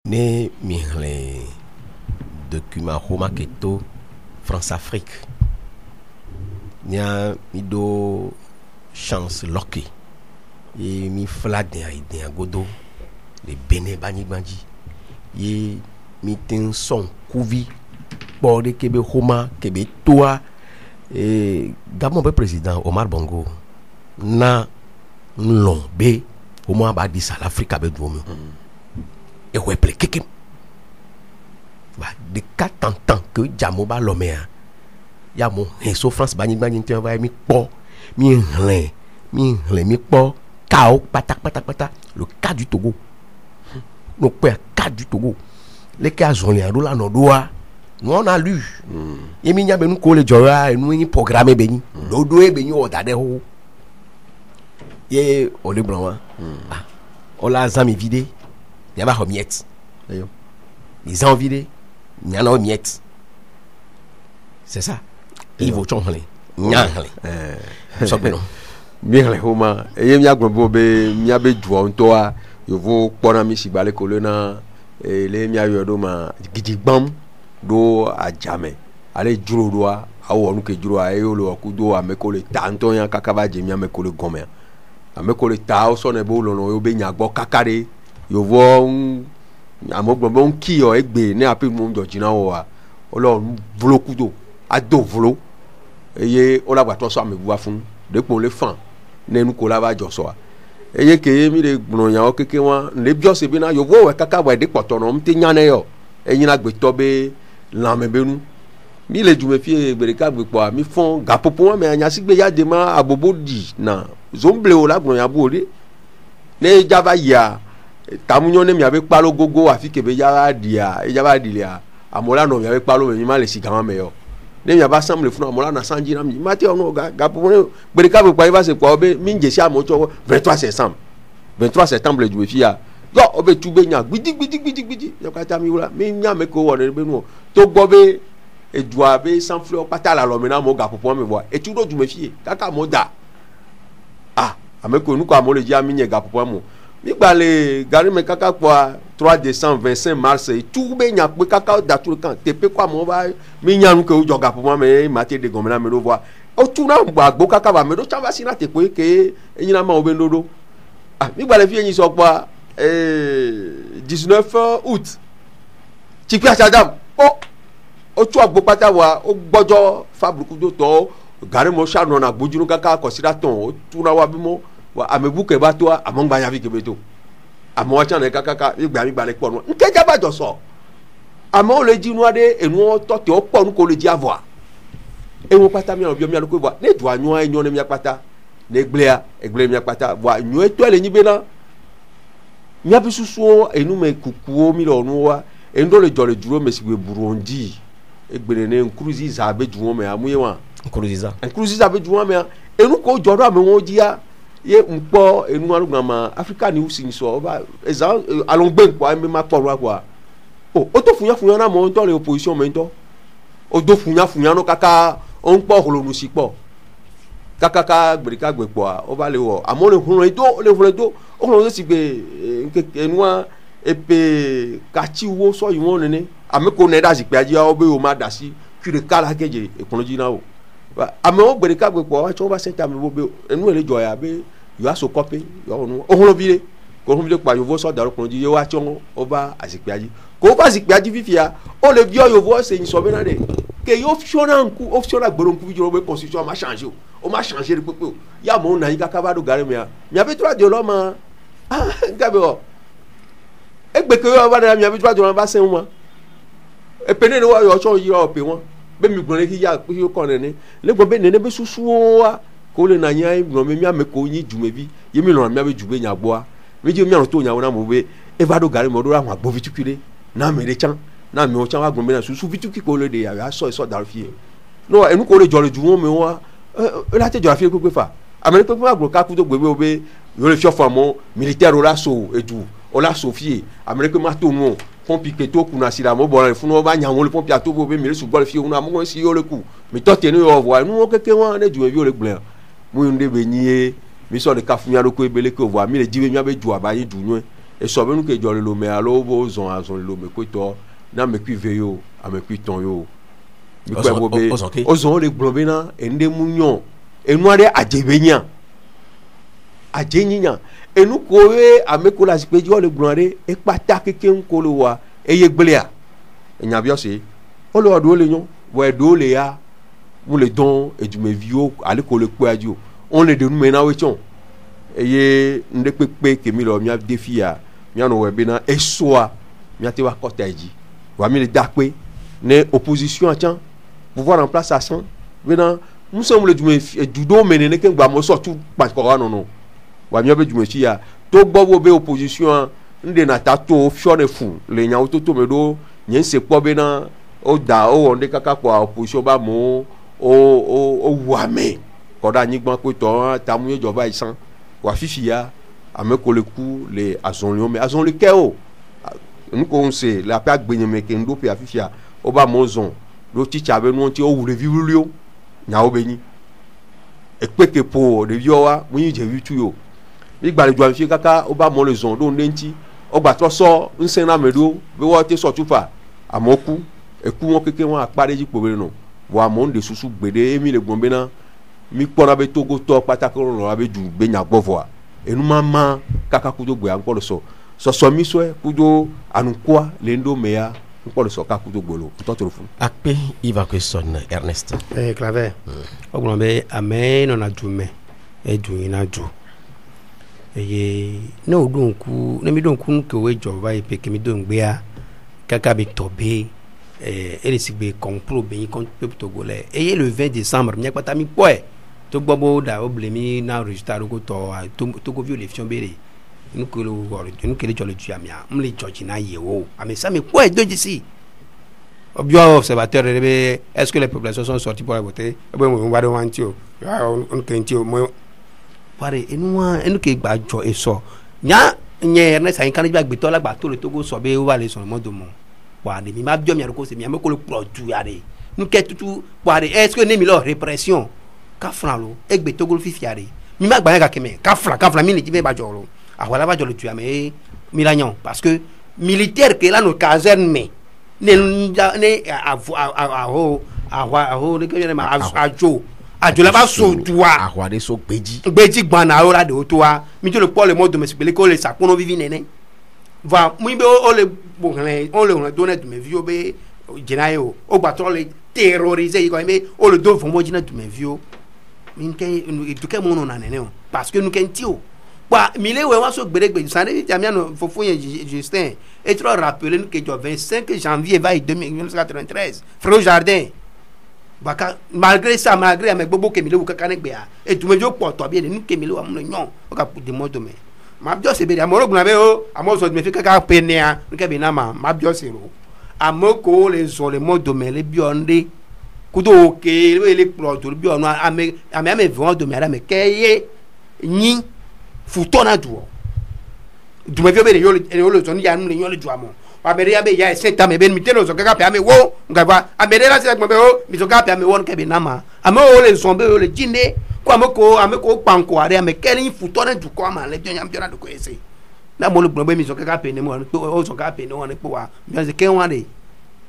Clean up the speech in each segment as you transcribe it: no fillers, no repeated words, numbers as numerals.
Ne mihle document Roma Keto France-Afrique. Nya mi do chance locky. Et mi flag de godo le Bénin bani banji. Ye mi ten son couvi pour de kebe Roma kebe toi et Gabon président Omar Bongo na l'ombe au moins ba di ça l'Afrique avec vous. Et ouais pleke de 4 ans que Jamoba Lomea ya mon so France bani te envoyer mi po mi po kao patak le cas du Togo le cas du Togo les cas ont les là no doa nous on a lu et mi nya be nous ko le jora et nous ni programmer beni dodo e beni o dade ho ye o le blanc ah on la zami vidé il y a pas miettes. Ils ont vidé, il y en a miettes. C'est ça. Il faut changer. Nyangle. Ça peut non. Bien les Roma. Et il y a gbobe, il y a be jouer toi. Il faut prendre mi si balé colonna et les mi a eu doma gidigbam do a jamais. Allez juro doa, a wonu ke juro a yolo akudo a mekole tanto yan kakaba jemi a mekole gome. A mekole ta o so ne bo lo no yo be nyagbo kakare. Yo vo amogbon ki o egbe ni ape mo njo jina wo wa Ọlọ́run volo kudo ado volo eye o la gba to so amebuwa fun depo le fan nenu ko la ba jo so wa eye ke mi le gbon yan o keke won le bio se bi na yo vo we kaka wa de poto no mte nyane yo eyin na gbe to be lan me benu mi le jume fi egbere ka gbe po mi fon gapopo won me anya sigbe ya de ma abobo di na zomble o la gbon yan bu ore ne java ya tamunyo ne mi avec palo gogo afi kebe yara dia e jaba dilia amola no mi avec palo mi ma le sigama meyo ne mi aba semble funu amola na sanji na mi mati ono ga pour bereka be pa iba se kwa obe mi nje si amocho 23 septembre du fia yo obe tube nya gbidi yo kata mi wala mi nya me ko wona be nu to gobe e dua be sans fleur patala lo mi na mo ga pour me voir e tu do du me fie kaka mo da ah ameko nu ko amole ji ami nye ga pour mo mi balé gari me kaka kwa 3 décembre 25 mars et tout be nya pe kaka da tout kan tepe kwa mo ba mi nya nu ke o joga pour moi me mate de gomena me do voir o tu na gbo kaka ba me do chamba si na te pe ke eyin na ma obe ndodo ah mi balé fi eyin so pa 19 août ti pe achadam o tu agbo pata wa o gbojo fabriku do to gari mo sha no na gbojunu kaka ko sira ton o tu na wa bi mo wa amebuke ba to among ba ya fi kebeto amo wa chan kaka igba mi gba le po nu nke ja ba jo so amo le ji nu ade enu to te o po nu ko le ji avo e won pata mi obi mi aloko bo le du anyu enyo ne mi apata ne egble mi apata wa nyu eto le nyibe na mi abi susu enu me kukuo mi lo nu wa endo le jole duro me sigwe burundi egbere ne nkruzi za be juwo me amuye wa nkruzi za be juwo me enu ko jodo ame won ji ya ye mpo enu arugama Africa ni usin so ba eza alongbe npo ame ma poro kwa o to funya na mo nto le opposition me nto o do funya no kaka o npo holonu sipo kaka gberika gbepo o ba le wo amo le hunro do o hunro si gbe enu epe kachi wo so yiwon nene ame ko ne da si pe aji o be o ma da si kire kala keje ekunji na o ame o gberika gbepo wa cho ba senta me bo be enu ele joya be yo aso copy yo nu ohun vile ko hun vile pa yo vo so daro kunji yo wa chon oba asipe aji ko ba asipe aji fifia o le bi yo vo se yin so be na de ke yo option agboro nku bi jo be constitution ma changer o ma changer pepe o ya mo na yin kaka ba do gare me mi abi 3 de lo ma ah ngabe o egbe ke yo ba na mi abi 3 de lo ba se won e pene ni wo yo so yi o pe won be mi gbon le ki ya pe yo kon ne le gbo be ne be susu wa ko le na nya ibro me mi ameko yin jumebi yemi lo mi abe jube nya gbo a meji mi an to nya wona mo be evado gari mo do ra won agbo vitukire na me le chan na mi o chan wa gbon me na susu vituki ko le de ya so dar fie no enu ko le jole ju won me wa la te jole fie pepe fa amene pepe agbo ka ku to gbebe obe yo le fio famo militaire o la so edu o la so fie amene pe ma to nu pompi ke to kuna sira mo bo la funu ba nya won le pompi ato bo be mi le su gbole fie una mo si yo le ku mi to te ni yo vo enu o keke won le ju e bi o le gble mu nde be nyie mi so le kafunya loko ebele ko vo mi le jiwe mi abe ju abayin du nu et so be nu ke jo le lo me alo bo zon azon le lo me ko to na me ku ve yo ame ku ton yo mi ko bo be o zon le globe na ende munyo enu are ajebenya ajenyinya enu ko we ame ko la sipe jo le glore e pata keke nko lo wa eye gblea enya bi o se o lo do le yon we do le ya mu le don edumevio ale ko le pe ajo on le de nu me na we chon eye nde pepe ke mi lo mi defia mi anu we be na esoa mi ate wa kotaji wa mi le dakpe ne opposition atchan pouvoir en place à 100 maintenant nous sommes le judo menene ke gba mo so tu pa ko no wa mi be jume ya to gbo be opposition nde na ta to fione fu le nya to me do nyen se po be na o da o onde kaka ko opposition ba mo o wa me ko da nyi gbon pe to ta mu ìjọba isan wa fifi ya ame ko le ku le azon le mais azon le ke o nous ko se la pa gbenye me ke ndo pe afifi ya o ba mo zon do teacher be nu ti o wure viwulio nya o be ni e pe ke po de viowa mu yin je vitu yo bi gbalejo afi kaka o ba mo le zon do nti o gba to so nsen na medo be wo te so tufa amoku eku won keke won apare ji pobe no wa mo nde susu gbede emi le gbon na mi pona be togo to patako ro abe ju be nya gbovo enu mama kaka kudo gbe an ko so mi so e kudo anukwa le ndo meya nko so kaka kudo gbolo to to fu akpe iva ko son Ernest clave ogbon be amen ona jume e ju ina ju eye no donku ne mi donku ke we joba e pe ke mi don gbe a kaka bi tobe ele sigbe complot be kon peuple togolais eye le 20 décembre mi akpata mi poe to gbogbo da oblemi na register ko to go violation bere nous que nous que les gens le tuent amia on les judge na yewo mais ça mais quoi de ici bien observateur est-ce que les populations sont sorties pour voter on va devant tio on crentio moi pare enu ke gba jo eso nya nye ne sa kan gba gbito la gba to le togo so be wa le so mo do mo wa de mi ma bio mi ko se mi ko le produit yare nous que tout pare est-ce que ne mi lo répression ka fran lo egbe togo fifi yare mi ma gba ya ka keme ka fran mi ni ti be ba jo lo awala ba jo le tu mais milagnon parce que militaire que là nos casernes mais ne aho ne que ma ajo la ba so tuwa ahwade so gbeji gban na ora de otowa mi to le pour le mode domestique ko le sakono vivi nene va mu be o le bonle on le donner de mes vieux be jenayo o gba to le terroriser ko me o le do fo mo jina de mes vieux min ke tu ke mo no na nene parce que nous kentio wa mile we wa so gberegbe sane jamiano fofo yen Justin et trop rappeler que le 25 janvier 1993 Frère Jardin baka malgré ça malgré avec bobo ke mile wo kakane gbe a et tu me jo poto bien nous ke mile wa mo nyon o ka de mo do me ma bio se be amoro guna be o amo so me fi kaka penia nke be na ma bio se ro amoko le zo le mo do me le bio nde kudo ke le poto bio no ame vont do me ara me keye yin futona duo du me vio bene yo le zoni ya nle yo le duamo wa bere ya be ya senta me ben mi telo so kaka pe ame wo ngava amere la se mo be o mi so kaka pe ame wo nke be nama ame o le zombe o le jinde ko ame ko panko are ame keni futona du ko ama le jonya mjona do ko ese na mo le gbo be mi so kaka pe ne mo o so kaka pe ne won pe wa mi se ken wa de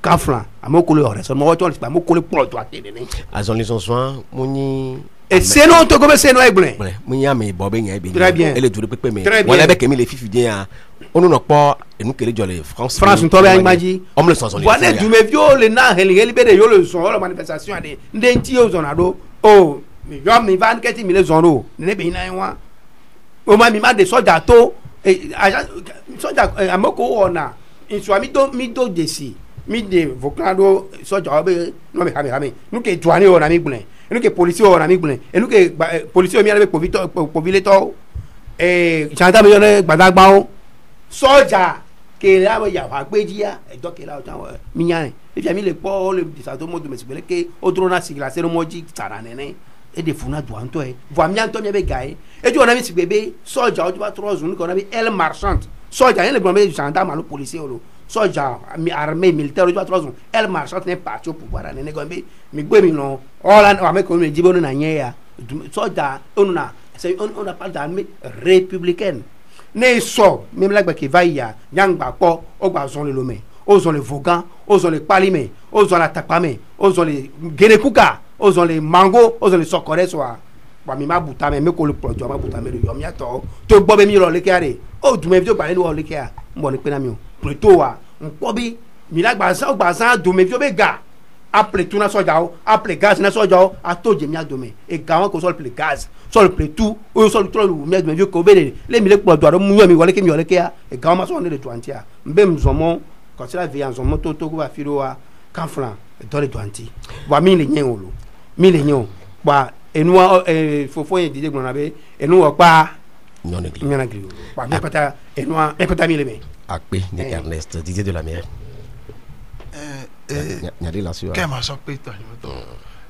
kafla ame ko le ore so mo wo to le pa mo ko le pro to atene ne azon les soins moni et c'est non to comme c'est non egble munya me bobe nya be très bien ele dure pepe me wala be kemi le fifi dia onu no po enu kele jole France to be anmaji on le sonson wala du me vio le na heli be de yo le son la manifestation ade ndenti o zona do o mi yo mi van keti mi le zonro ne be ina wa o ma mi ma de soja to soja amoko ona inso mi do desi mi de vocado soja be no me hame nu ke tuani ona mi gblen enu ke policier o na mi gblen enu ke policier mi ale povileto gendarme yo ne gbadagba o soja ke la mo ya wa gbejia ejo ke la o tan mi yan e fi mi le po le disato mo do me sibele ke o dro na sigla se mo ji tsara nene e de funa do anto e vo mi anto mi be gae e jo na mi sigbebe soja o jo ba trozun ko na bi el marchand soja yen le gbon be gendarme alo policier o soja mi armée militaire o trozun el marchand ne parti au pouvoir nene go be mi gbe mi no ola wa me ko mi jibo na nye ya soja onuna c'est on appelle d'armée républicaine ne so même la gba ki va ya yang gba po o gba zon le lome o zon le vogan o zon le palime o zon la takpame o zon le genekuka o zon le mango o zon le sokore so wa mi ma buta me ko le projo ma buta me yo mi ato to gbo be mi lo le kiare o du me vi o gba ni lo le kia mo ni pe na mi o preto wa npo bi mi la gba san du me vi o be ga après tout na soja o après gaz na soja o atoje mi adome e ga won ko so le gaz so le tout o so le trop mi adome vi ko be le mi le projo do mu yo mi wole ke mi wole kia e ga ma so ni le tuantia mbe mzomo ko sira vi anzomo to ko ba firo wa kanfran e do le tuanti wa mi le yen olo mi le yen o pa enu fofo yen dide gbona be enu wo pa nyona gri pa me pata enu e pata mi le me akpe ni Ernest Didier de la Mer nyade la sur ke ma so pe to ni to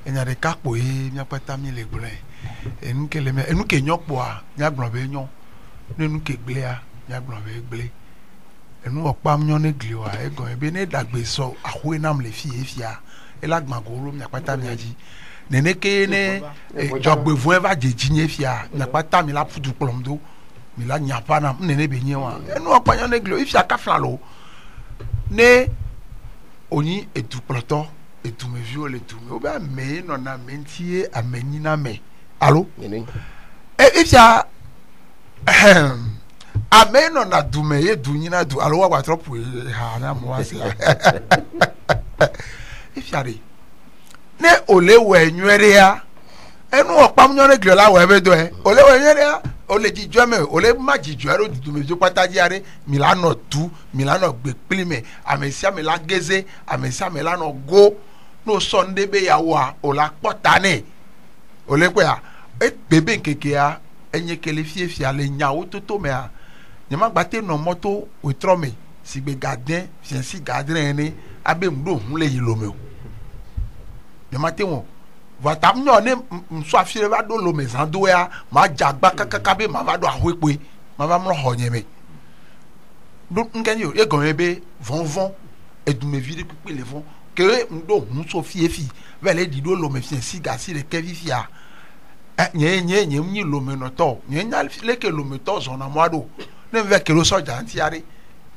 enyade kapo e nya pata mi le gbon enu ke le me enu ke nyopo a nya gbon be nyon nenu ke gble a nya gbon be gble enu opa nyon ne gli wa e gon e be ne dagbe so ahwe nam le fia e la gbon go ro nya pata mi aji nene ke ne jogbe vo eva jeji nye fia nya pata mi la pudu plomdo mi la nya pa na nene be nye wa enu opa nyon ne gli ifia ka fla lo ne oni etu ploto etu me vio le tu me oba me no na mentie ameni na me allo ifia ameno na du me ye du nyina du allo wa trop ha na mo ase ifia re ne ole we nwere ya enu opam nyore giola we be do ole we nwere ya ole jijo me ole ma jijo ero du me jo pataji are milano tu milano gbe plime amesia me la geze amesia me la no go no sunday be ya wa ola potane ole pe a e bebe nkeke ya enye kele fiefia le nyawo toto me a nyama gbate no moto we trome si gbe gardien fiensi gardien ni abe mdo hun le yilo me o nyama te won vata mnyo ne mso afire va do lo me zando ya ma jagba kakaka be ma va do ahwepe ma va mro honye me do ngenyo e gon ebe von edume vide kupe le von ke mdo hun so fiefi vele di do lo me fiensi gasi le kevifia nye mni lo me no to nye nya leke lo me to zona mwado ne ve ke lo soja antiare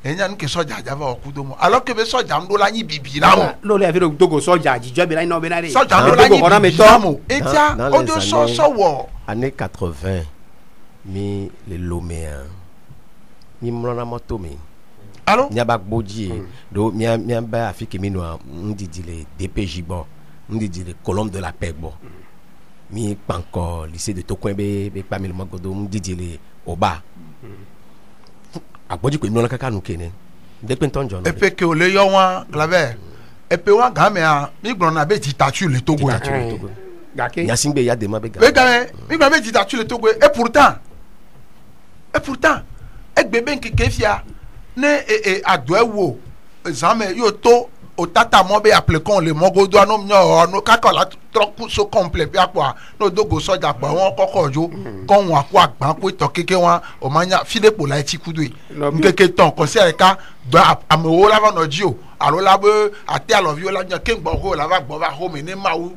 enya nke soja java okudo mo alors que be soja ndo la nyi bibi na mo lo le afiro dogo soja jijo be la no be na re soja ndo la nyi bibi na mo etia odo so wo années 80 mi le loméen mi mlona moto mi allo nyaba gboji do mi ba afike mi no ndidi le DPJ bo ndidi le colombe de la paix bo mi panko lycée de Tokwenbe be pa mi le magodo ndidi le oba agboji ko mi lona kaka nu kene de penton jono e pe ke o le yo wan claver e pe wan ga me a mi gbon na be ti tatu le Togo gake nyasingbe ya de ma be ga be ga mi gbon be ti tatu le Togo et pourtant e gbe ben ke kefia ne ado ewo examen yo to o tata mo be apple kon le mogodo anu nyo no kaka la troku so complet bi apo no dogo soja pa won koko jo kon won akwa agban pe to keke won o manya filepo la ti kudu nkeke ton ko se ka gba amewo la va no ji o alo la be ate alo vi o la nya ke gbo ho la va gbo va ho me ni ma wu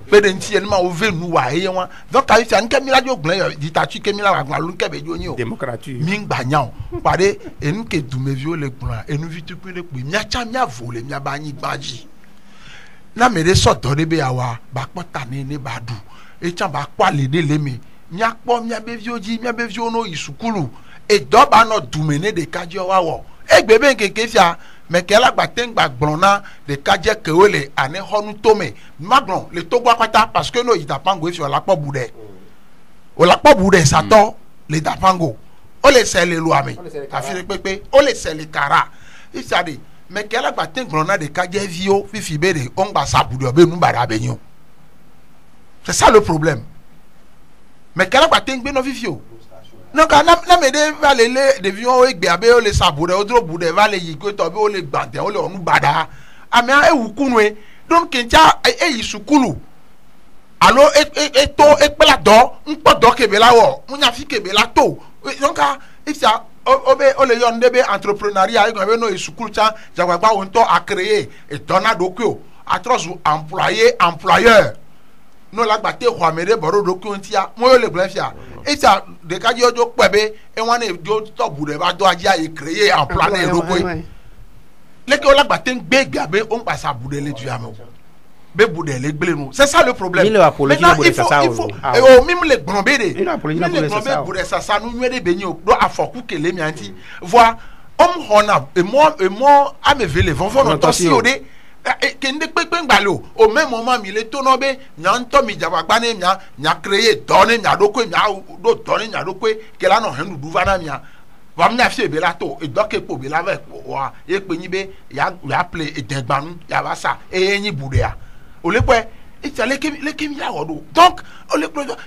pe de nti en ma o venu wa eye won donc ka fi an ke mi la jo glen yo di ta tu ke mi la wa gba lu ke be jo yin o démocratie mi ngba nya o pare enu ke du me vi o le gbura enu vi tu pe le pe mi acha mi avo le mi aba yin gbaji na mere soto de be awa ba pota ni ba du e chan ba kwa le de le mi akpo mi abe vi oji mi abe vi ono isukulu e do ba no du me ne de kaji o wa wo e gbe be nkeke fia mekela gbatengba gbona de kaje kewele ane honu tome magbon le to gwa pata parce que no itapango e fi olapo bude sato le dapango o le sele lu ami afire pepe o le sele kara isade mekela gbatengbona de kaje vio fifi bere ongba sabude obe nu bara benyo c'est ça le problème mekela gbatengbe no fifio non ka na me de va le de vion egbe abe o le sabude o dro bude va le yi ko to be o le gbante o le onu bada ami e wukunwe don kenja e yi sukulu alo to pela do npo do kebe lawo munya fi kebe la to donc if ya obe o le yon debe entrepreneuriat e go be no e sukulu cha jagba on to a créer et donado ko atrozu employeur no la gbate xɔ ame ɖe bɔɖo ɖokui ŋutia mo yo le gblẽ fia esa ɖekadzi wo dzo kpɛ be ewa ne dzo tɔbu ɖe va do adzi ayi créer emploi ne ɖokui leke wo la gbate gbe gbia be wo ŋkpasa bu ɖe le dua me o be bu ɖe le gble nu c'est ça le problème maintenant il faut o mi le gbɔn be de mi le gbɔn be bu ɖe sasa nu nyuie de be nyi o do afɔku kele mia ŋuti voa xɔna emɔ ameve le vɔvɔ nɔ tɔsi o de kende kpekpe gbalẽ o même moment mi le to nɔ be mia ŋutɔ mi dzabagba ne mia créer dɔ ne mia ɖokui mia ɖo dɔ ne mia ɖokui ke la nɔ he nuɖu va na mia va mi afi ebe la to edɔ ke kpo be la va wa ye kpe nyi be ya ple edegbanu ya va sa eye nyi bu ɖea o le kpɔe etsa leke mi ya wɔ do donc o le kpɔ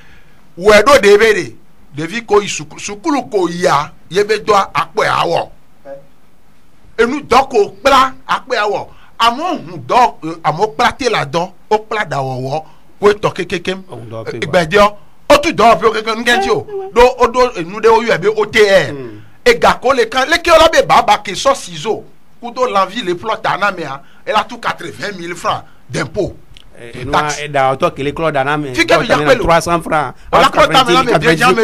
wɔ ɖo de be de ɖevi ko yi sukulu ko yia ye be dɔ akpɔe awɔ enu dɔ ko kpla akpɔe awɔ amewo hu dɔ amewo kpla te la dɔ o kpla dawɔwɔ ko etɔ kekekem gbɛdiɔ o tu dɔ ƒe keke nugɛnti o do o do enu de o yɔ be OTR egako le kan leke o la be baba ke sɔ ciseau kudo l'envie le plɔ ta na mea elle a tout 80 000 francs d'impôt. D'autres qui les clôt dans la main. 300 francs. On la clôt dans la main.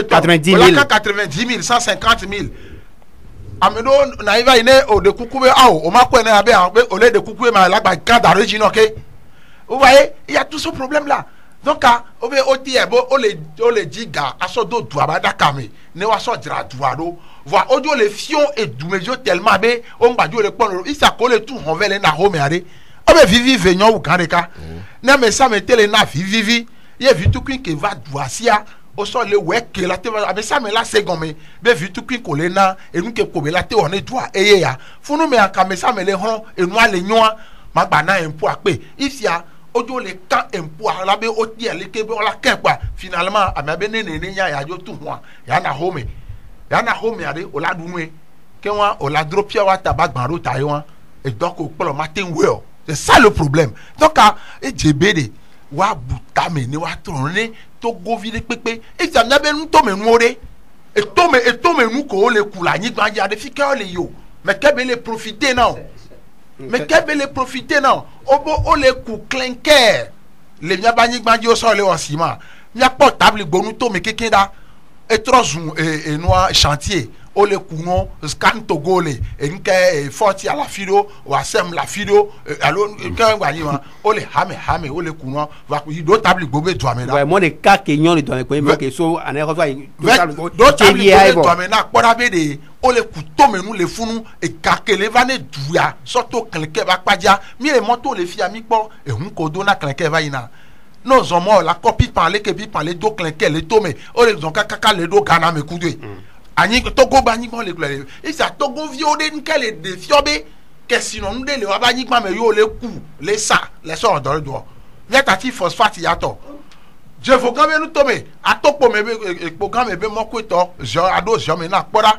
90 000. 90 000, 150 000. Amendo naiva ine o de kukuwe au o ma ko na be au lieu de kukuwe ma la ba kan d'origine OK. Vous voyez, il y a tout ce problème là. Donc o be OTR bo o le diga aso do dua ba da kame ne wa so dra dua do. Voir audio le fion et doumejo tellement be on ba jo le pon il sa ko le tout on veut na home ade. Obe vivi venyon ou kaneka na me sa me tele na vivi ye vitu kwin ke va duasia o so le weke la te abe sa me la segome be vitu kwin ko le na enu ke ko be la te one dua eye ya funu me aka me sa me le hon enu ale nyoa magba na empo ape ifia ojo le kan empo ala be o tie le ke be ola kan kwa finalement amabe ne nya ya jo tu ho ya na home ade ola dunwe ke wa ola dropia wa tabagban ro tayo e doko polo matin well. C'est ça le problème. Donc, JBD, wa boutame ne wa tourner, to govile pepe, et ça n'a pas nous tomber nouré, et tomber nous ko le kula, ni dans ya de fika le yo. Mais qu'elle veut les profiter non? Mais qu'elle veut les profiter non? Obo o le kou clinker, le mia bani bandi o so le osima, mia portable bonu to me kekeda, et trozun et noir chantier. O le kuno scan togole enke forti ala fido wa sem la fido alo kan wa ni ma o le hame o le kuno va ku do table gobe to amena ouais moi de cas kenyon le donner ko que so ane ko do table gobe to amena kpora be de o le kuto menu le funu e kakele va ne duya soto kelke va padia mi le moto le fi ami po e hun ko do na kelke va ina non zomo la copie parler que puis parler do kelke le tome o le zonka kaka le do gana me kudwe ani togo bani kon le klere et ça togo viode nkele de fiobe que sinon nous de le bani kwa me yo le ku le sa le so do do yatati phosphate yato je faut quand même nous tomber atopo me programme be moko to jo ado jo me na kpora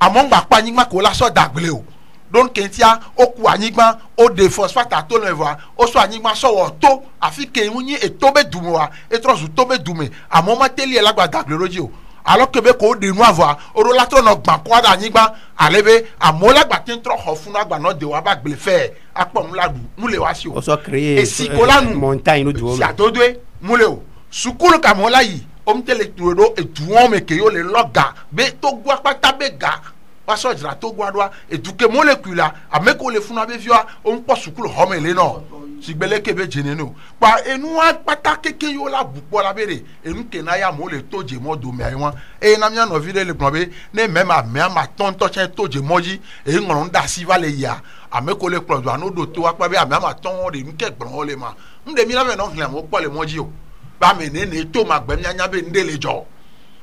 among ba pa nyigma ko la so dagle o donc kentia oku anyigma o de phosphate ato le voir o so anyigma so wo to afi ke munyi e tobe dumoa e trozu tobe dume a moment teli la gba dagle roji o alors que be ko de nu avoir o ro la tro no gba kwa da nyigba alebe amola gba tin tro ho funu agba no de wa ba gble fe apo mu ladu mu le wa si o so créer et si ko lanu montagne no duo si atodwe mu le o sukulu ka mo la yi o mtele tuodo e tuwon me ke yo le loga be to gwa pata be ga wa so jira to gwa doa e duke molecule ame ko le funu abe fiwa o npo sukulu ho me le no sigbele kebe jenenu pa enu wa pata keke yo la bupo la bere enu ke na ya mo le toje mo do me ayi e na mia no vide le gbobe ne mema me ma tonto chen toje moji e ngon da si vale ya ame ko le klo do anodo to wa pa be ame ma ton de nu ke gbon le ma nde mi la me no hlen mo po le moji o ba me ne to ma gbe nya be ndele jo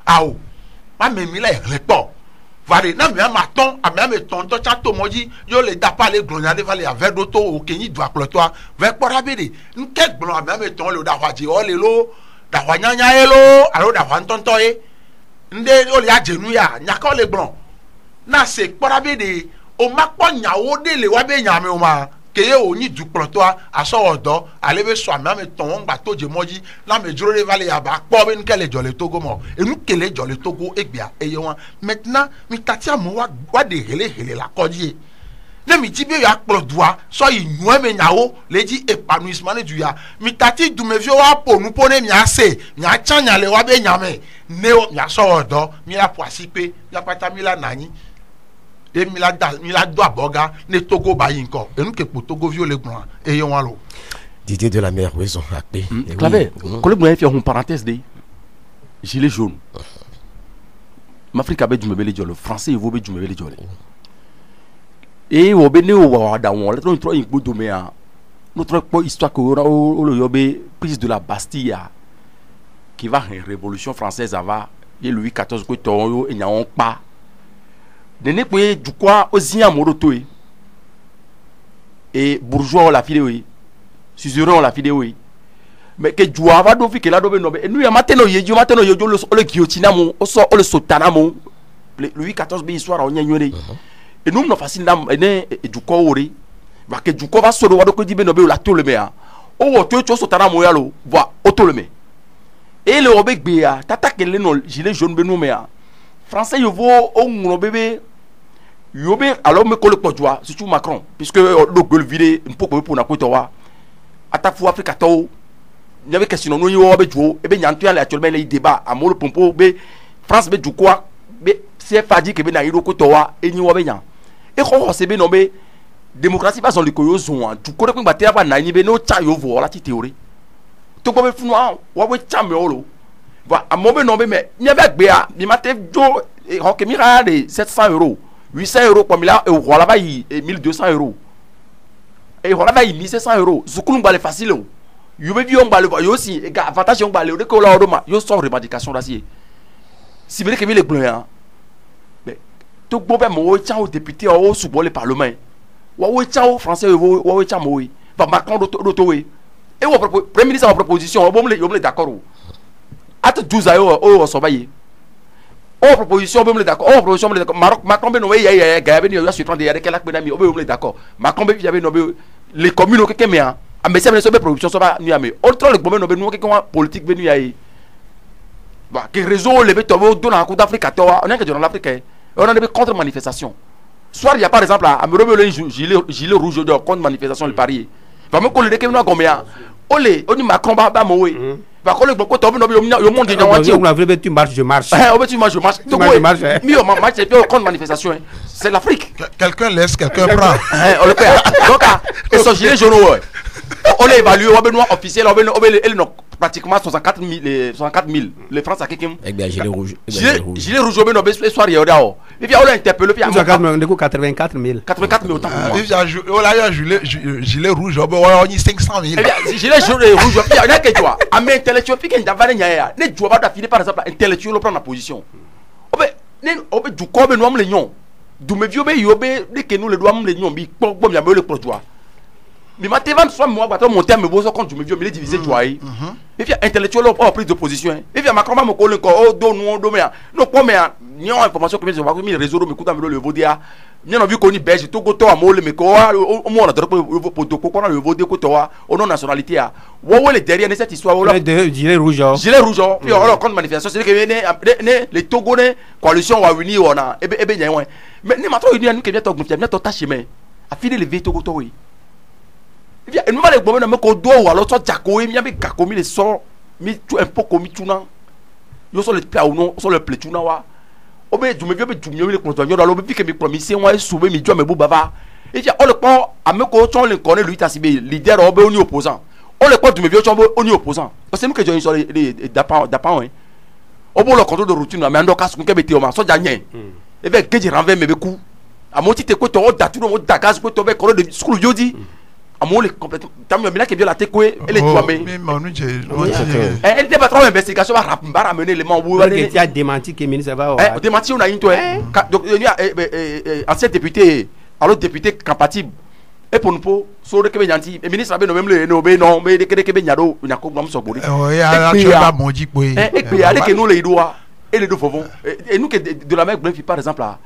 awo ba me mi la le po vale na me ma ton ame me ton to cha to moji yo le da pa le glonya de vale ave do to o kenyi do aklotoa ve kpora bede nke gbon ame me ton le da hwaji o le lo da hwanyanya e lo alo da hwantonto e nde o le ajenu ya nya ko le gbon na se kpora bede o ma po nyawo de le wa be nya me o ma keye o ni du klotoa aso odo alebe so ame me ton won gba toje moji la me juro le vale ya ba po be nke le jole togo mo enu kele jole togo egbia eye won maintenant mi tatia mo wa de hele la koji ne mi ti be ya kplɔ dua sɔ yi nyuɛ me nyawo le dzi épanouissement ne du ya mi tati dumeviwo wa po nupo ne mia se mia tsa nya le wa be nyame ne mia sɔ wɔ dɔ mi la po asi pe mia kpata mi la nanyi de mi la do abɔga ne togo ba yi nkɔ enu ke kpo togoviwo le gbɔna eye wa lo. Didier de la mer raison akpe. Clavé collègue moi fait une parenthèse de gilet jaune. M'Afrique avait du mebele jole français il vaut du mebele jole. Et au béné au wada on la trop une bout de notre histoire que le yobé prise de la Bastille qui va une révolution française avant et Louis XIV que to et n'ont pas de ne quoi du quoi aussi à moroto et bourgeois la fille suzerain la fille oui mais que joie va do fi que la do be no be nous ya mateno yejo le guillotine mo o so le sotana mo Louis XIV be histoire on nyanyore et nous no facile na ne du ko ori ba que du ko va so do wa do ko di be no be la to le me a o wo to sotana mo ya lo va o to le me et le obe gbe ya tata que le no gilet jaune be no me a français yo vo o ngro bebe yo be alors me ko le podjoa surtout Macron puisque le gueule vide un peu pour na ko to wa atafu Afrique to il y avait question nous yo be jo e be nyantu ya actuellement les débat à molo pompo be France be du quoi be CFA dit que be na yiro ko to wa eni wo be nyan e ko se be no be démocratie pas son le koyo zon du ko ko batia ba na ni be no cha yo vo la ti théorie to ko be funu wa we cha me olo va a mo be no be me ni be gbe a mi ma te jo e ho ke mi ra de 700 €, 800 € comme là e ho la ba yi 1200 €. Et voilà va y 1500 €. Zoukoulou ba le facile. Yo be bi on ba le yo aussi et avantage on ba le de ko la odoma yo son revendication là si. Si vous voulez que les blancs mais tout bon ben mo tchao député au sous le parlement. Wa wo tchao français wa wo tchao moi. Va Macron d'auto oui. Et au premier ministre en proposition on me d'accord. At 12 ayo o so baye. Oh proposition be me d'accord. Oh proposition me d'accord. Macron be no we ya ga be ni yo sur 30 ya de quel acte mi o be d'accord. Macron be ya be no be les communes que mais a mais c'est une production ça va nu ame autre le bombe no be no que politique be nu ya yi bah que réseau le be to do na Coupe d'Afrique to on est que dans l'Afrique on a des contre manifestations soit il y a par exemple à me rebeller gilet rouge de contre manifestation le Paris va me coller que no combien olé on Macron ba mo we va coller beaucoup to no be yo monde dans entier on a vu tu marches je marche tu marches je marche to mi o marche c'est contre manifestation c'est l'Afrique Quelqu'un laisse, quelqu'un prend. On le fait. Donc, et ce gilet jaune, on l'a évalué, on a officiel, on a pratiquement 64 000. Les Français, quelqu'un. Avec des gilets rouges. Gilet rouge, on a besoin de soirée. Et puis, on l'a interpellé. On a 84 000. 84 000 autant pour moi. On a eu gilet rouge, on a eu 500 000. Gilet jaune et rouge, il y a que toi. À mes intellectuels, puis qu'il y a des gens qui ne jouent pas d'affiler, par exemple, intellectuel, on prend la position. On peut du corps, mais nous, les lions. Du me vieux yobe dès que nous le doigts les nyombi bon ya me le produit mais ma te vendre soit moi ba mon terme bozo contre du me vieux me les diviser toi et puis intellectuel au prise de position et puis Macron me coller ko do nous do mais non pas mais ni information que je va mi réseau me kuta me le vodia ni on a vu qu'on y belge to go to amole me ko au moins on a pour to ko le vodia ko to au non nationalité a wo le derrière cette histoire le gilet rouge puis on contre manifestation c'est que les Togolais coalition wa venir on a ebe nya wen mais ne matro uni anu ke bien to tâche mais a fini le veto ko to we bien nous va le bombe na me ko do wa lo to jako mi abi kako mi le so mi tu un peu comme tuna yo so le pla ou non so le ple tuna wa obe du me bi du mi le ko to yo lo bi ke mi promise wa soube mi jo me bu baba et bien on le prend a me ko ton le connaît lui ta sibe leader obe oni opposant on le prend du me bi ton oni opposant parce que nous que je sur les d'apan hein obo le contrôle de routine mais ando kas ku ke beti o ma so ja nyen et bien que je renverse mes coups à mon titre quoi to datu mo dagas ko to be ko de school yodi à mon le complètement tam yo mi la ke bien la te ko et les toi mais elle était pas trop investigation va ramener les membres qui a démenti que ministre va démenti on a une toi donc il y a ancien député alors député compatible et pour nous pour so de que nyanti ministre abe no même le no be non mais de que be nyado na ko gbam so bori ya tu va moji po et puis avec nous les doigts et les deux fovons et nous que de la mec par exemple là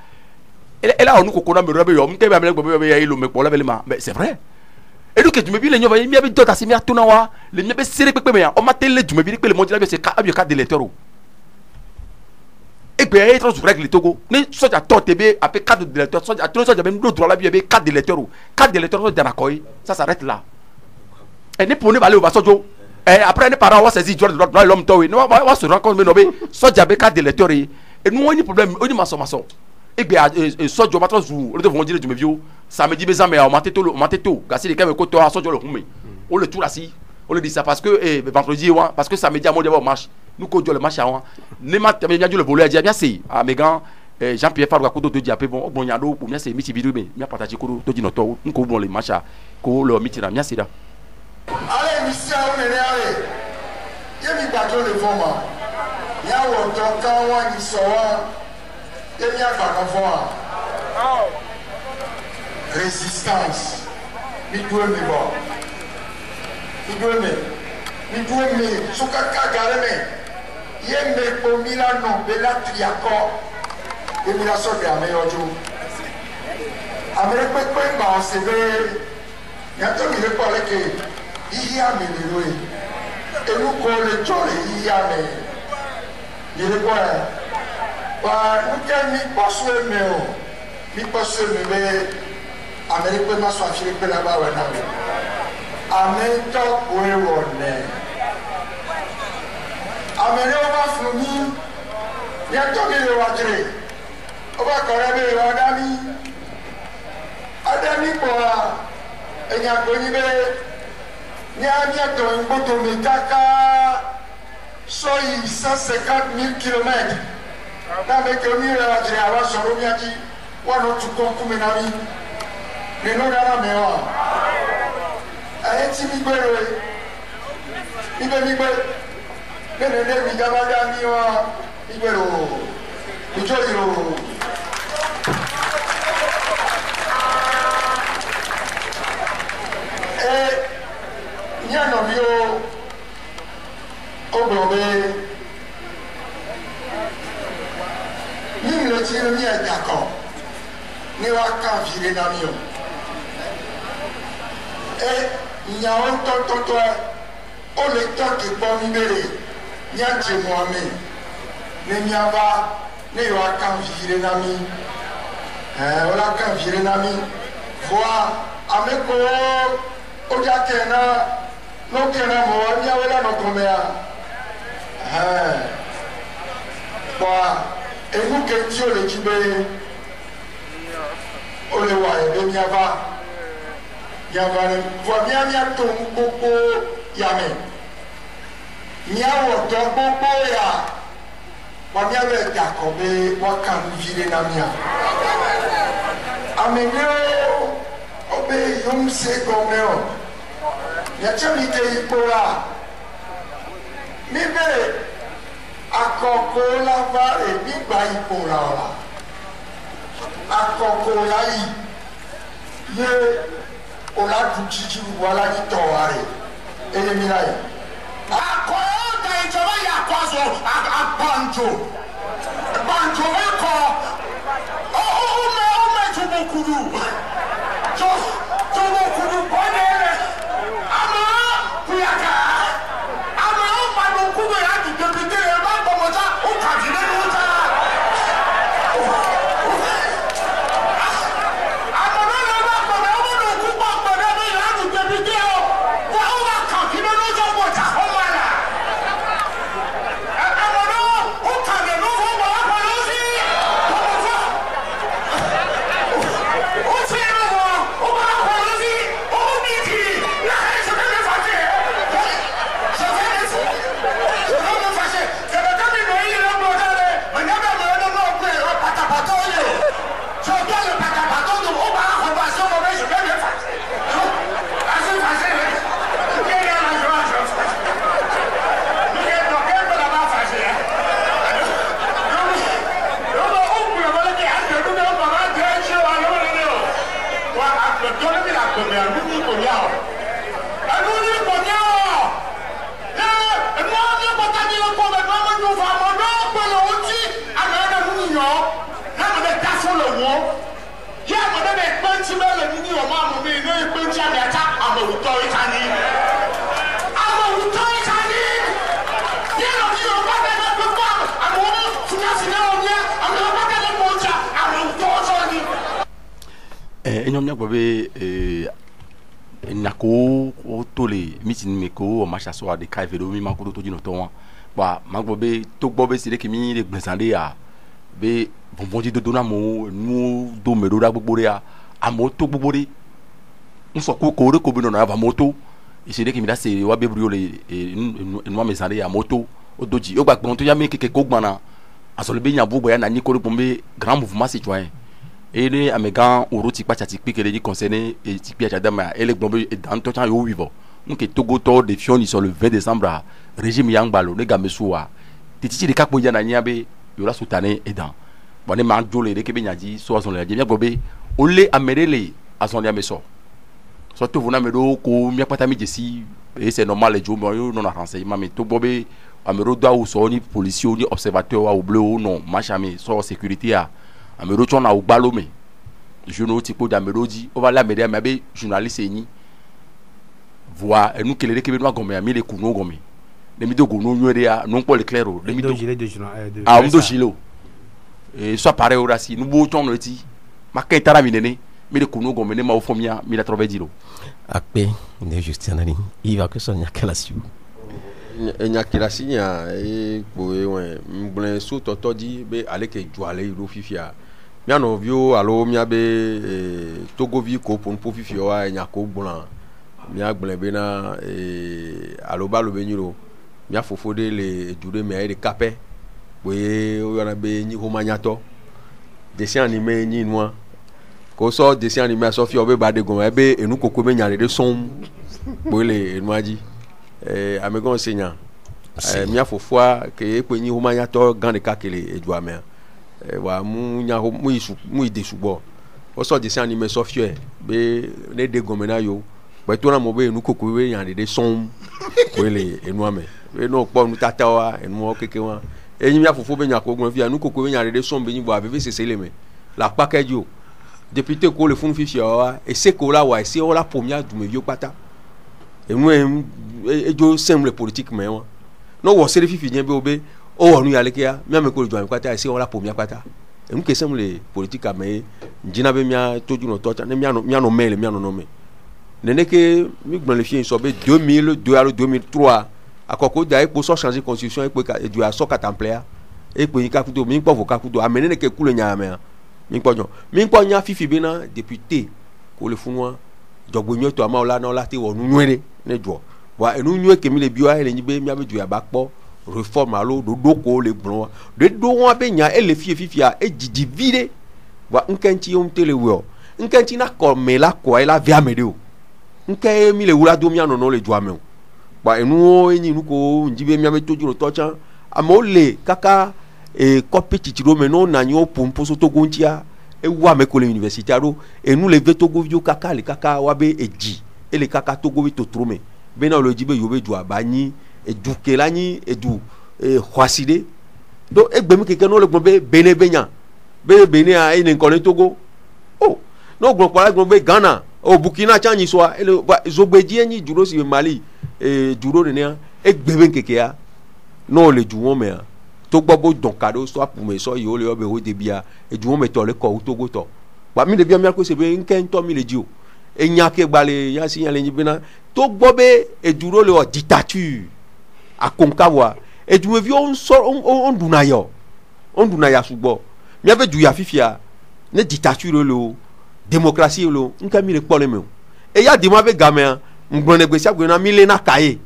et là on nous kokona me rebe yo mke ba me gbe be ya ilo me pola belema mais c'est vrai et donc tu me bi le nyo ba mi abi dota si mi atuna wa le mi be sere pepe me ya o ma tele tu me bi pe le monde là c'est ka abi ka de lecteur egbe ye trop règle le Togo ni soja to tebe après carte de lecteur soja tout soja même droit là bien carte de lecteur ou carte de lecteur de nakoi ça s'arrête là et ne pour ne aller au basojo et après les parents va saisir droit l'homme to no va se rendre compte mais no be soja be carte de lecteur et nous on ni problème on ni maçon egbe soja ma trop zou le devons dire du me vieux samedi mes amis on m'a této gassi les caméras côté soja le hume on le tout là si on le dit ça parce que vendredi parce que samedi à moi d'abord marche nous ko le match avant ne ma bien le voler dire bien c'est à Megan Jean-Pierre Farouga ko do dia pe bon yado pour bien c'est mi vidéo mais mi partager ko do di no to ko bon le match ko le mitira bien c'est là allez monsieur on est allé yemi bateau le fond ya wo to kan wa ni so wa yemi afa kan fond résistance mi doit me bon mi doit me sukaka gareme yembe ko milano bela triako e mila so de ameyoju amere pe ba o se be ya to mi le ko le ke yi ame ni ro e nu ko le jore yi ame ni le ko wa nu ke mi posu me o mi posu me be amere pe ma so afire pe la ba wa na ame to ko e wonne amene o ba fún mi ni to bi le wa jire o ba ko re be wa adami ko enya ko ni be ni a to ngbo to mi taka so yi 150,000 km na be ko mi re wa jire awa so ro mi ati wa no tu ko ku mi na mi ni no dara me wa aye ti mi gbe re mi gbe nene ne mi jama da mi wa ibero ijo iro nyano mi o globe ni le ti ni e jako ni wa ka vire na mi o nyawo to o le to ke bo mi bere nyanche Mohamed ne nyaba ne yo aka vire na mi ola kan vire na mi voa ameko o ja kena no kena mo nya wala no komea boa egu ke ti o le jibe o le wa e nyaba ne voa nya to gbogbo yame miawo dɔ gbogbo ya wa miawo Jakobe wa kan vire na mia amenyo obe yom se gomeo ya chami ke ipora mi bere akoko la vare mi gba ipora ola akoko la yi ye ola du jiji wala ni toware ele mi lai akọ̀ọ́ta ìjọba yà kọ́sọ̀ àbànjò ẹ̀kọ́ ọmọ ìtùbùkùrù tùbùkùrù bọ́ọ̀lẹ̀ rẹ̀ àmọ́ kùyàkà àmọ́ ọmọdùnkùrù yà dìde bìtẹ̀ rẹ̀ bá gbọmọta ó kàdí nínú ta àmọ́ lọ́nà bá gbọmọ ọmọdùnkùrù bá gbọmọ ẹ̀mí yà dìde bìtẹ̀ ọ̀ wọ́n ó wà kàdí nínú ta wọ̀ta. Yes, enyom nya gbobe nyako o tole meeting me ko o macha so de kai vedo mi makudo to jino to wa ba magbobe to gbobe sire ki mi le gbensande ya be bonbonji do dona mo nu do me do da gbogbo re a moto gbogbo re nso ko re ko bi no na ba moto isire ki mi da se wa be brio le enwa me sande ya moto o doji o gba gbon to ya mi keke ko gbana asole be nya bugbo ya na ni ko re pombe grand mouvement citoyen et les Américains au roti pas chati pique les concernés et tipi achadama et les bombes et dans tout temps yo vivant donc Togo to de fioni sur le 20 décembre régime yang balo les gamesoa titi de kapo yana nyabe yo la soutane et dans bon les manjo les kebe nyadi so son les bien bobé o le amerele a son yameso surtout vous na medo ko mi pata mi jesi et c'est normal les jo yo non renseignement mais to bobé amero doit ou so ni policier ou ni observateur ou bleu ou non machame so sécurité a amero chona u balome journaux tipo d'Amerodi on va la média mais journaliste ni voix nous que les que nous gomé ami les kuno gomé les mido gono nyore a non pas le clairo les mido gilet de journal ah on do gilo et soit pareil au rasi nous bo ton leti makay tara minene mi les kuno gomé ne ma ofomia mi la trobe dilo akpe ne justianani il va que son yakalasiu nyakilasi nya e boe wen mblen so toto di be ale ke juale ro fifia mia no vio alo mia be Togo vi ko pon po fifia wa nyako gbon mia gblen be na alo ba lo be nyiro mia fofode le dure me e capé boye o yana be nyi ho manyato dessin animé nyi noa ko so dessin animé so fi obe ba de gon e be enu koko be nyare de son boye le enwaji amegon senya mia fofua ke epenyi humanya to gande kakele eduame wa mu nya mu isu mu ide subo o so de san ni me sofie be ne de gomena yo pe to na mo be enu koko we yan de son wele enuame we no po nu tata wa enu o keke wa enyi mia fofo be nya ko gon fi anu koko we yan de son be nyi bo abebe sese le me la pakejo député ko le fun fifi wa e se ko la wa e se o la pomia du me yo pata enu ejo semble politique mais no wo sere fifi nyen be obe o wonu yale kia mi ame ko le joan kwata ese wala po mi kwata enu ke semble politique mais njina be mia toju no tocha ne mia no mele mia no me nene ke mi gbon le fien so be 2002 à 2003 akoko da e po so changer constitution e pe ka edu a so katamplea e pe ka kudo mi po voka kudo amene ke kule nya me mi po nya fifi be na député ko le funwa jogbo nyo to ama ola na ola te wonu nwere ne jo wa enu nyu ke mi le biwa ele nyibe mi abedu ya bakpo réforme alo do ko le gbon de do won be nya ele fifia e jidivide wa nkanti on tele wo nkanti na ko me la ko ela via medeo nke mi le wura do mi ano no le jo ame wa enu enyi nu ko njibe mi abetoju ro tocha amole kaka competitiro me no na nyo pompo so to gontia e wa me ko le université aro enu le vetogo vio kaka le kaka wa be eji ele kaka togo bi to trome bena lo jibe yobe ju abani eduke lani edu khwaside do egbemi keke no le gbon be bene benya be bene a ene nko le Togo oh no gbon pa gbon be Ghana o Burkina chanyi so ele zogbeji enyi duro si Mali duro ne egbemi keke a no le ju won me a to gbogbo don kado so apu me so yo le obe ho de bia eju won me to le ko Togo to pa mi de bia mi ko se be nken to mi le ji o enya ke gbale ya si yan le nyibena to gbobe eduro le o dictature akonkawa eduwe vi on so on duna ya sugbo mi ave du ya fifia ne dictature lo démocratie lo nka mi le pole me e ya di ma be game ngbone gbe sagbe na mi le na kaye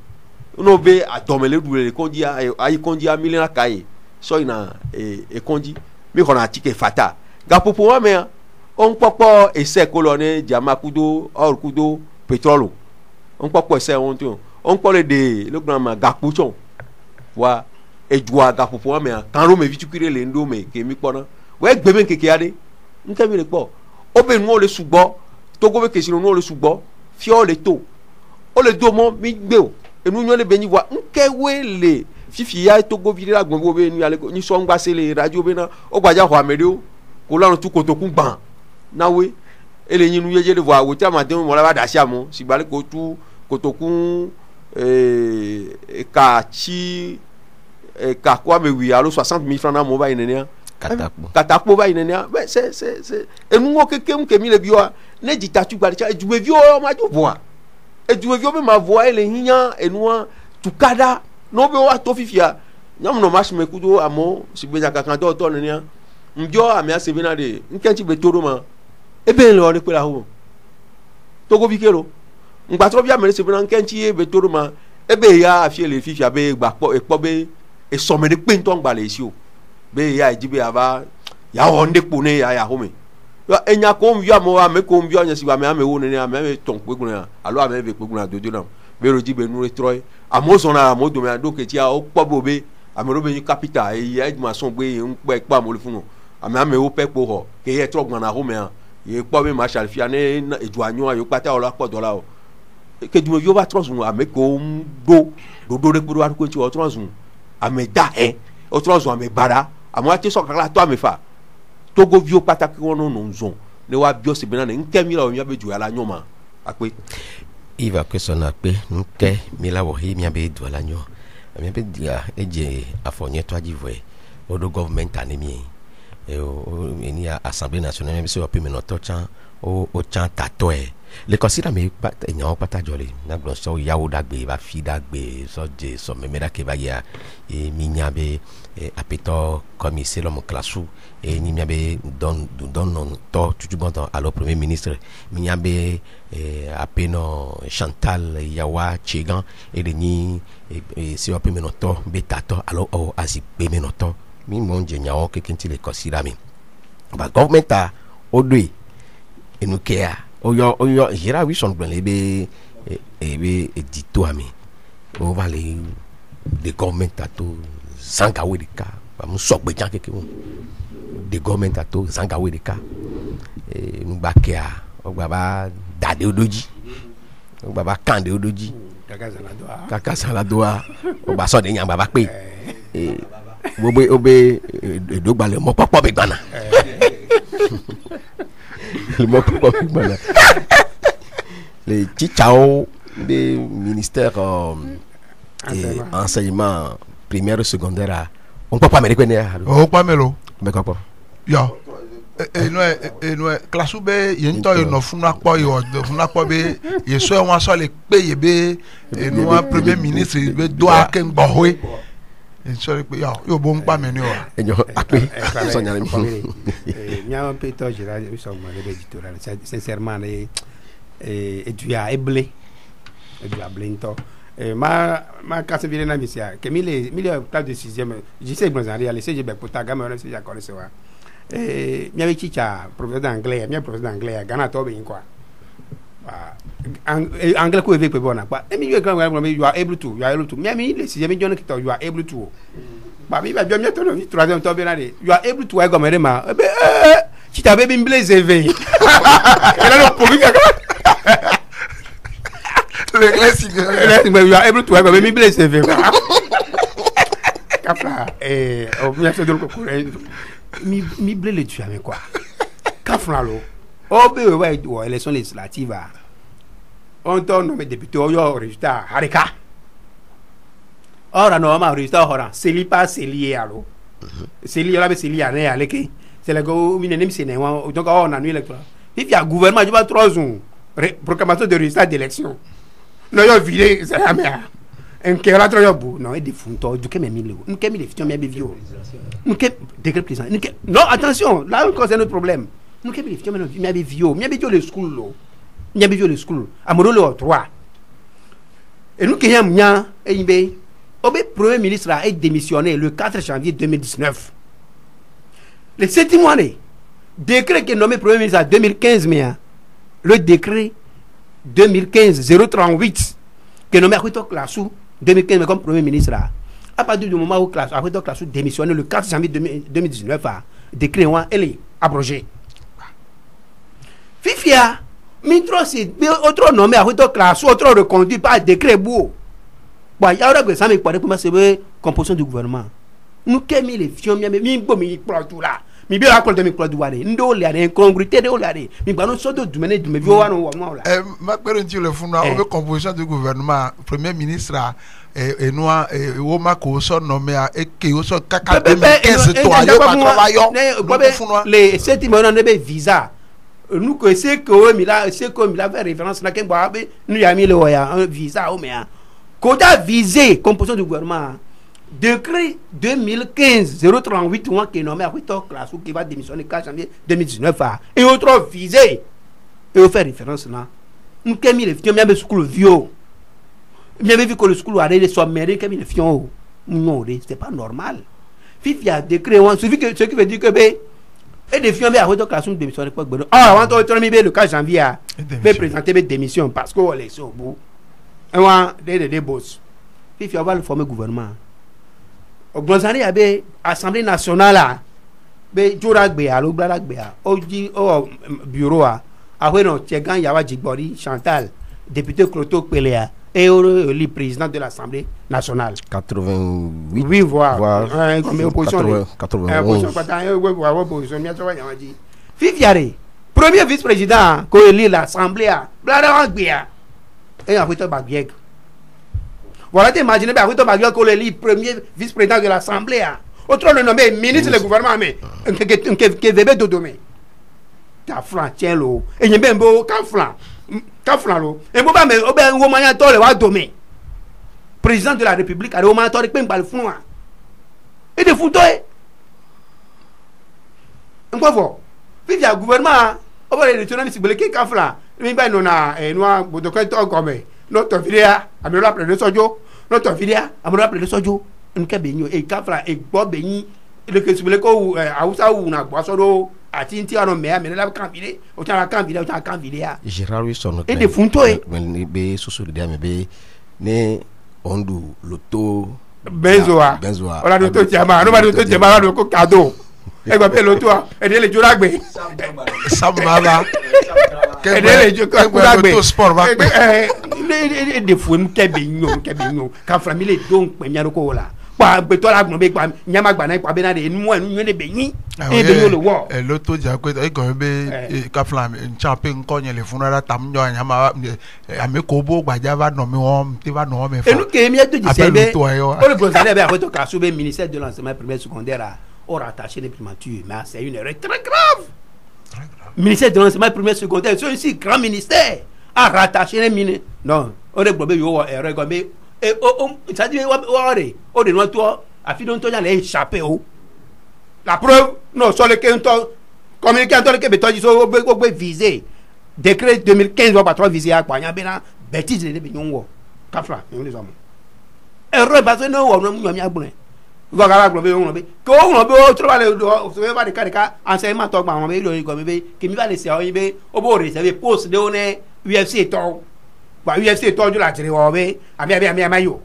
no be adomele du le konji ayi konji a mi le na kaye so ina e konji mi kona tike fata gapopo wa me on popo ese kolone jamakudo orkudo petrolo on popo ese on to on pole de le grand gapuchon wa ejua gapopo wa me kan ro me vitukire le ndo me ke mi pona we gbebe keke ade nka mi le po obe nu o le sugbo Togo be kesino nu o le sugbo fi o le to o le do mo mi gbe o enu nyo le be ni wa nke we le fifi ya Togo vi la gbon bo be ni ale ni so ngba se le radio be na o gbaja ho amede o ko lanu tu kotokun gban nawe ele nyinu yeje le voa wotia ma den mo la ba dasia mo sigbale ko tu kotokun ka chi ka kwa me wi alo 60,000 francs na mo ba inenia katakpo ba ine ne be se enu wo kekem kemi le biwa ne jitatu gba cha ejume vi o ma ju boa ejume vi o be ma voa ele hinya enu tukada no be wa to fifia nyam no mash me kudo amo sigbeja kankan to ne njo ame asebina de nkenchi be toro ma ebe le ore pe la ho togo bikero ngba tro bia mere sebina nkenchi e be toro ma ebe ya afie le fifia be gba po be e so me de pe nton gba le si o be ya ejibe aba ya wonde po ne ya home enya ko mvi amo ame ko mvi anya si wa me ame wo ne ame ton pe gun alo ame be pe gun dodo na be roji be nu retroy amo so na amo do me do ke ti a o po bo be ame ro be ni capital e ya ma son gbe n pe pa mo le fun ame wo pe po ho ke ye tro gban na home a ye po be ma shalfia ne eju anyo ayo pata o la po dola o ke du yo ba trosun ame ko do re puru ko ti o trosun ame da o trosun ame bara amo ati so kala to ame fa togo vio pata ki wono no nzon ne wa bio se bena ne nkemi la o mi abeju ala nyoma ape Iva kwesona pe nke mila wo hi mi abedu ala nyo mi abedia eje afonye to ajivwe odo government anemi eni assemblée nationale mi se wa pe me no to chan o chan tato le consider me enyan pata jole na gbo so yawo dagbe ba fi dagbe so je so me meda ke ba ya mi nyabe apeto commissaire lo mo klasu ni nyabe don non to tujubondo alo premier ministre mi nyabe apeno Chantal Yawa Chegan ni si wa pe me no to betato alo o asipe me no to mi mo nje nyawo ke kinti le consider me ba government a odwe enukea oyo jira wi son gben ebe edito ami o va le de government ato zanga we de ka ba mu so gbe jan keke won de government ato zanga we de ka nu ba kia o gba ba dade odoji o gba ba kande odoji kaka saladoa o gba so de yan baba pe obe edogba le mo popo be gbana les tchao des ministères enseignement primaire et secondaire on peut pas me reconnaître o pa melo me quoi yo eno classe be yento no funa po yo funa po be yeso won so le pe ye be eno premier ministre be do aken gbowe sorry pe yo bo npa me ni o ejo ape so nyare mi miam pe to jira mi so ma le editorial sincèrement et tu as éblé blinto ma casse vient na misia que mille classe de 6e je sais bon en réalité j'ai be pota gamme on se ja connaît wa mi avec chicha professeur d'anglais mi professeur d'anglais Ghana to be quoi anglais ko eve pe bona pa mi you are able to mi le 6e jonne ki you are able to ba mi ba bio mi to no 3e to be na de you are able to I go mere ma chicha be bi blaze eve era no pomi le classique you are able to I go me blaze eve kapla mi so do ko mi blé le tu avec quoi kafla lo o be we wa élection législative on ton nommé député o yo résultat harika ora no ma résultat ora c'est pas c'est lié allo c'est lié là c'est lié à rien aleke c'est le go mi nem c'est ne donc on a nuit électoral il y a gouvernement je va 3 jours proclamation de résultat d'élection no yo viré c'est la merde en que la trop yo bu non et des funto du que me mille nous que mi les fions bien vivio nous que décret président non attention là encore c'est notre problème nous que mi les fions bien vivio le school lo mi le school amoro le 3 et nous que yam nya e yimbe obe premier ministre a démissionné le 4 janvier 2019 le 7e mois décret qui est nommé premier ministre en 2015 mais le décret 2015 038 qui est nommé à Classou 2015 comme premier ministre à partir du moment où Classou démissionné le 4 janvier 2019 décret elle est abrogé Fifia Mitro c'est autre nommé à Classou autre reconduit par décret beau bon il y a autre que ça mais pour c'est composition du gouvernement nous qu'aimons les fions mi bon mi tout là mi bi la ko de mi ko du wale ndo le ade incongruité de o le ade mi gba no so do du mene du me vi o wa no wo no la ma pere nti le fun na o be composition du gouvernement premier ministre enua wo ma ko so no me a eke o so kaka 2015 to ayo pa travayo les 7 millions de visa nous que c'est que mi la fait référence na ken ba be nous ya mi le ya un visa o me a quota visé composition du gouvernement décret 2015-038 moi qui est nommé à Rito classe qui va démissionner 4 janvier 2019 et autre visé et on fait référence là nous que mi le fion mi be school vieux mi be vu que le school a des sommaires que mi le fion non c'est pas normal fifi a décret on suffit que ce qui veut dire que be et des fion be à Rito classe démissionner pas gbedo ah on to mi be le 4 janvier be présenter be démission parce que les so bo et on des boss fifi on va le former gouvernement Gonzali avait assemblée nationale là be jora gbe alo gbara gbe oji o bureau a no Tiegan Yawa Jigbori Chantal député Cloto Pelea et le président de l'Assemblée nationale 88 oui voix comme opposition 91 opposition Fifiare premier vice-président ko élit l'Assemblée a blara gbe et après to babiek. Voilà, imaginez bien, que le premier vice-président de l'Assemblée, autre le nommé ministre du gouvernement, mais que Vébé Dodomé. Kafran, tiens l'eau. Et il y a bien beau Kafran l'eau. Et bon, mais au bien, au moyen de le domé. Président de la République, au moyen de le fou. Et de foutre. On peut voir. Puis il y a le gouvernement, on va le retourner si vous voulez que Kafran, il y a un noir, comme notre vidéo amelo appelé le sojo notre vidéo amelo appelé le sojo nka benyo e kafra e gbo benyi le ke subele ko Hausa ou na gbo sodo ati nti ano me amelo la kan vidéo o tan kan vidéo Gérard Wilson et de funto e be soso de me be ne ondu loto benzoa ora do to jama no ba do to jama do ko kado e gba pe loto e de le jura gbe sambaba e de le jura gbe sport va de fou kebinyo ka famille donc pe nyaro ko la pa be to la gbon be pa nyama gba na pa be na de nu enu ne beyin e be yo le wo e lo to ja ko e go be ka flam champe nko yen le funara tam nyo nyama ame ko bo gbaja va no mi won ti va no me fa enu ke mi eto jise be o le Gonzalez be akoto ka sube ministère de l'enseignement primaire secondaire au rattaché les primatures mais c'est une erreur très grave ministère de l'enseignement primaire secondaire c'est aussi grand ministère à rattacher les mines non on est globé yo erreur comme et ça dit o de no to a fi don to ya le échapper o la preuve non sur le quinto communicateur que beto so go visé décret 2015 va pas visé à quoi nya bena bêtise de be nyonwo kafra ni les hommes erreur parce que no wo no mi agbon go ga globé on be ko on be o tro ba le so be ba de ka enseignement to gba on be lo go be que mi va laisser o be o bo réserver poste de on UFC to ba UFC to ju la tire wo be ami mayo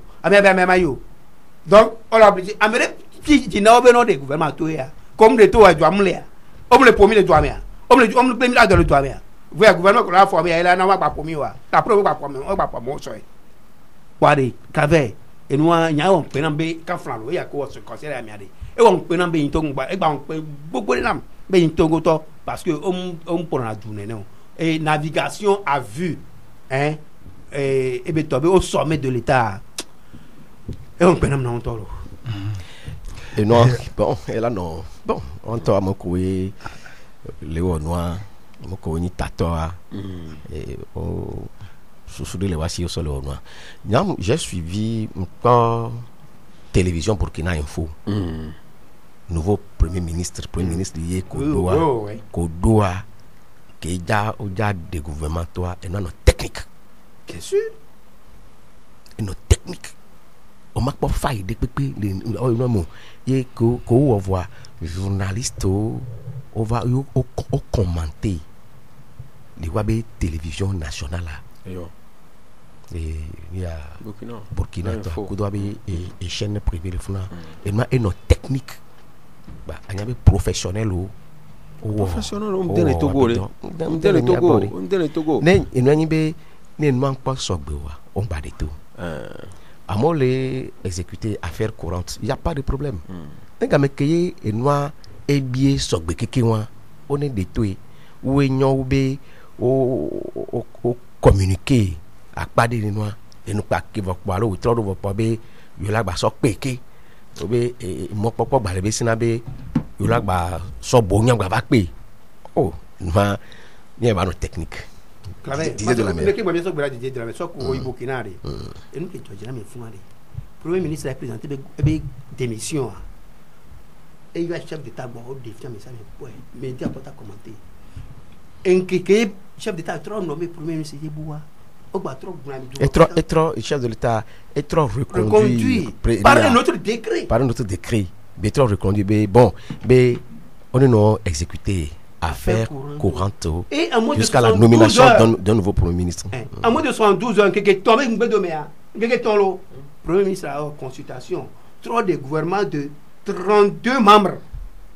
donc on l'a obligé amere ti na obe no de gouvernement to ya comme de to aju amle o me le pomi le to amia o me le premier la de le to amia vous ya gouvernement ko la fo amia ila na wa pa pomi wa ta pro wa pomi o ba pomi so e wari kave enua nya won pe na be ka flan lo ya ko so consider amia de e won pe na be yin to ngba e gba won pe gbogbo nam be yin to go to parce que on pour na journée non et navigation à vue hein et be tobe au sommet de l'état et on penam na on tolo et non bon et là non bon on to amoko e lewo noa amoko ni tatoa et o sous de le wasi o solo noa nyam j'ai suivi encore télévision Burkina Info nouveau premier ministre lié Kodoa que ja o ja de gouvernement toi et non technique bien sûr et non technique on m'a pas failli de pépé o no mo et ko o voit journaliste on va au commenter les web télévision nationale là et il y a Burkina ko do be et chaîne privée le funa et non technique ba anyabe professionnel professionnel on dele Togo ne enani be ne manque pas sogbe wa on ba de tout amo les exécuter affaires courantes il y a pas de problème nga me keye enwa ebie sɔgbe keke wa o ne de to ye wo enyo wo be o communiquer akpa de ninu enu pa ke vɔ kpɔ alo wotɔ do vɔ kpɔ be yola gba sɔ kpeke o be mɔkpɔkpɔ gba le be sina be yola gba sɔ bo nya gba va kpe o numa nye ba no technique. Disait de la mer. Qui m'a bien sûr que disait de la mer. Soit qu'on y bouquinare. Et nous qui tu jamais fumé. Premier ministre a présenté des démissions. Et il va chef d'État bon au défi mais ça mais dit à pas commenter. Un qui chef d'État trop nommé premier ministre de Boua. Être chef de l'État est trop reconduit par un autre décret. Par un autre décret. Mais trop reconduit. Mais bon, mais on est non exécuté. Affaires courantes jusqu'à la nomination d'un nouveau Premier ministre. À moins de 72 ans, quelqu'un est tombé, le Premier ministre a en consultation 3 des gouvernements de 32 membres.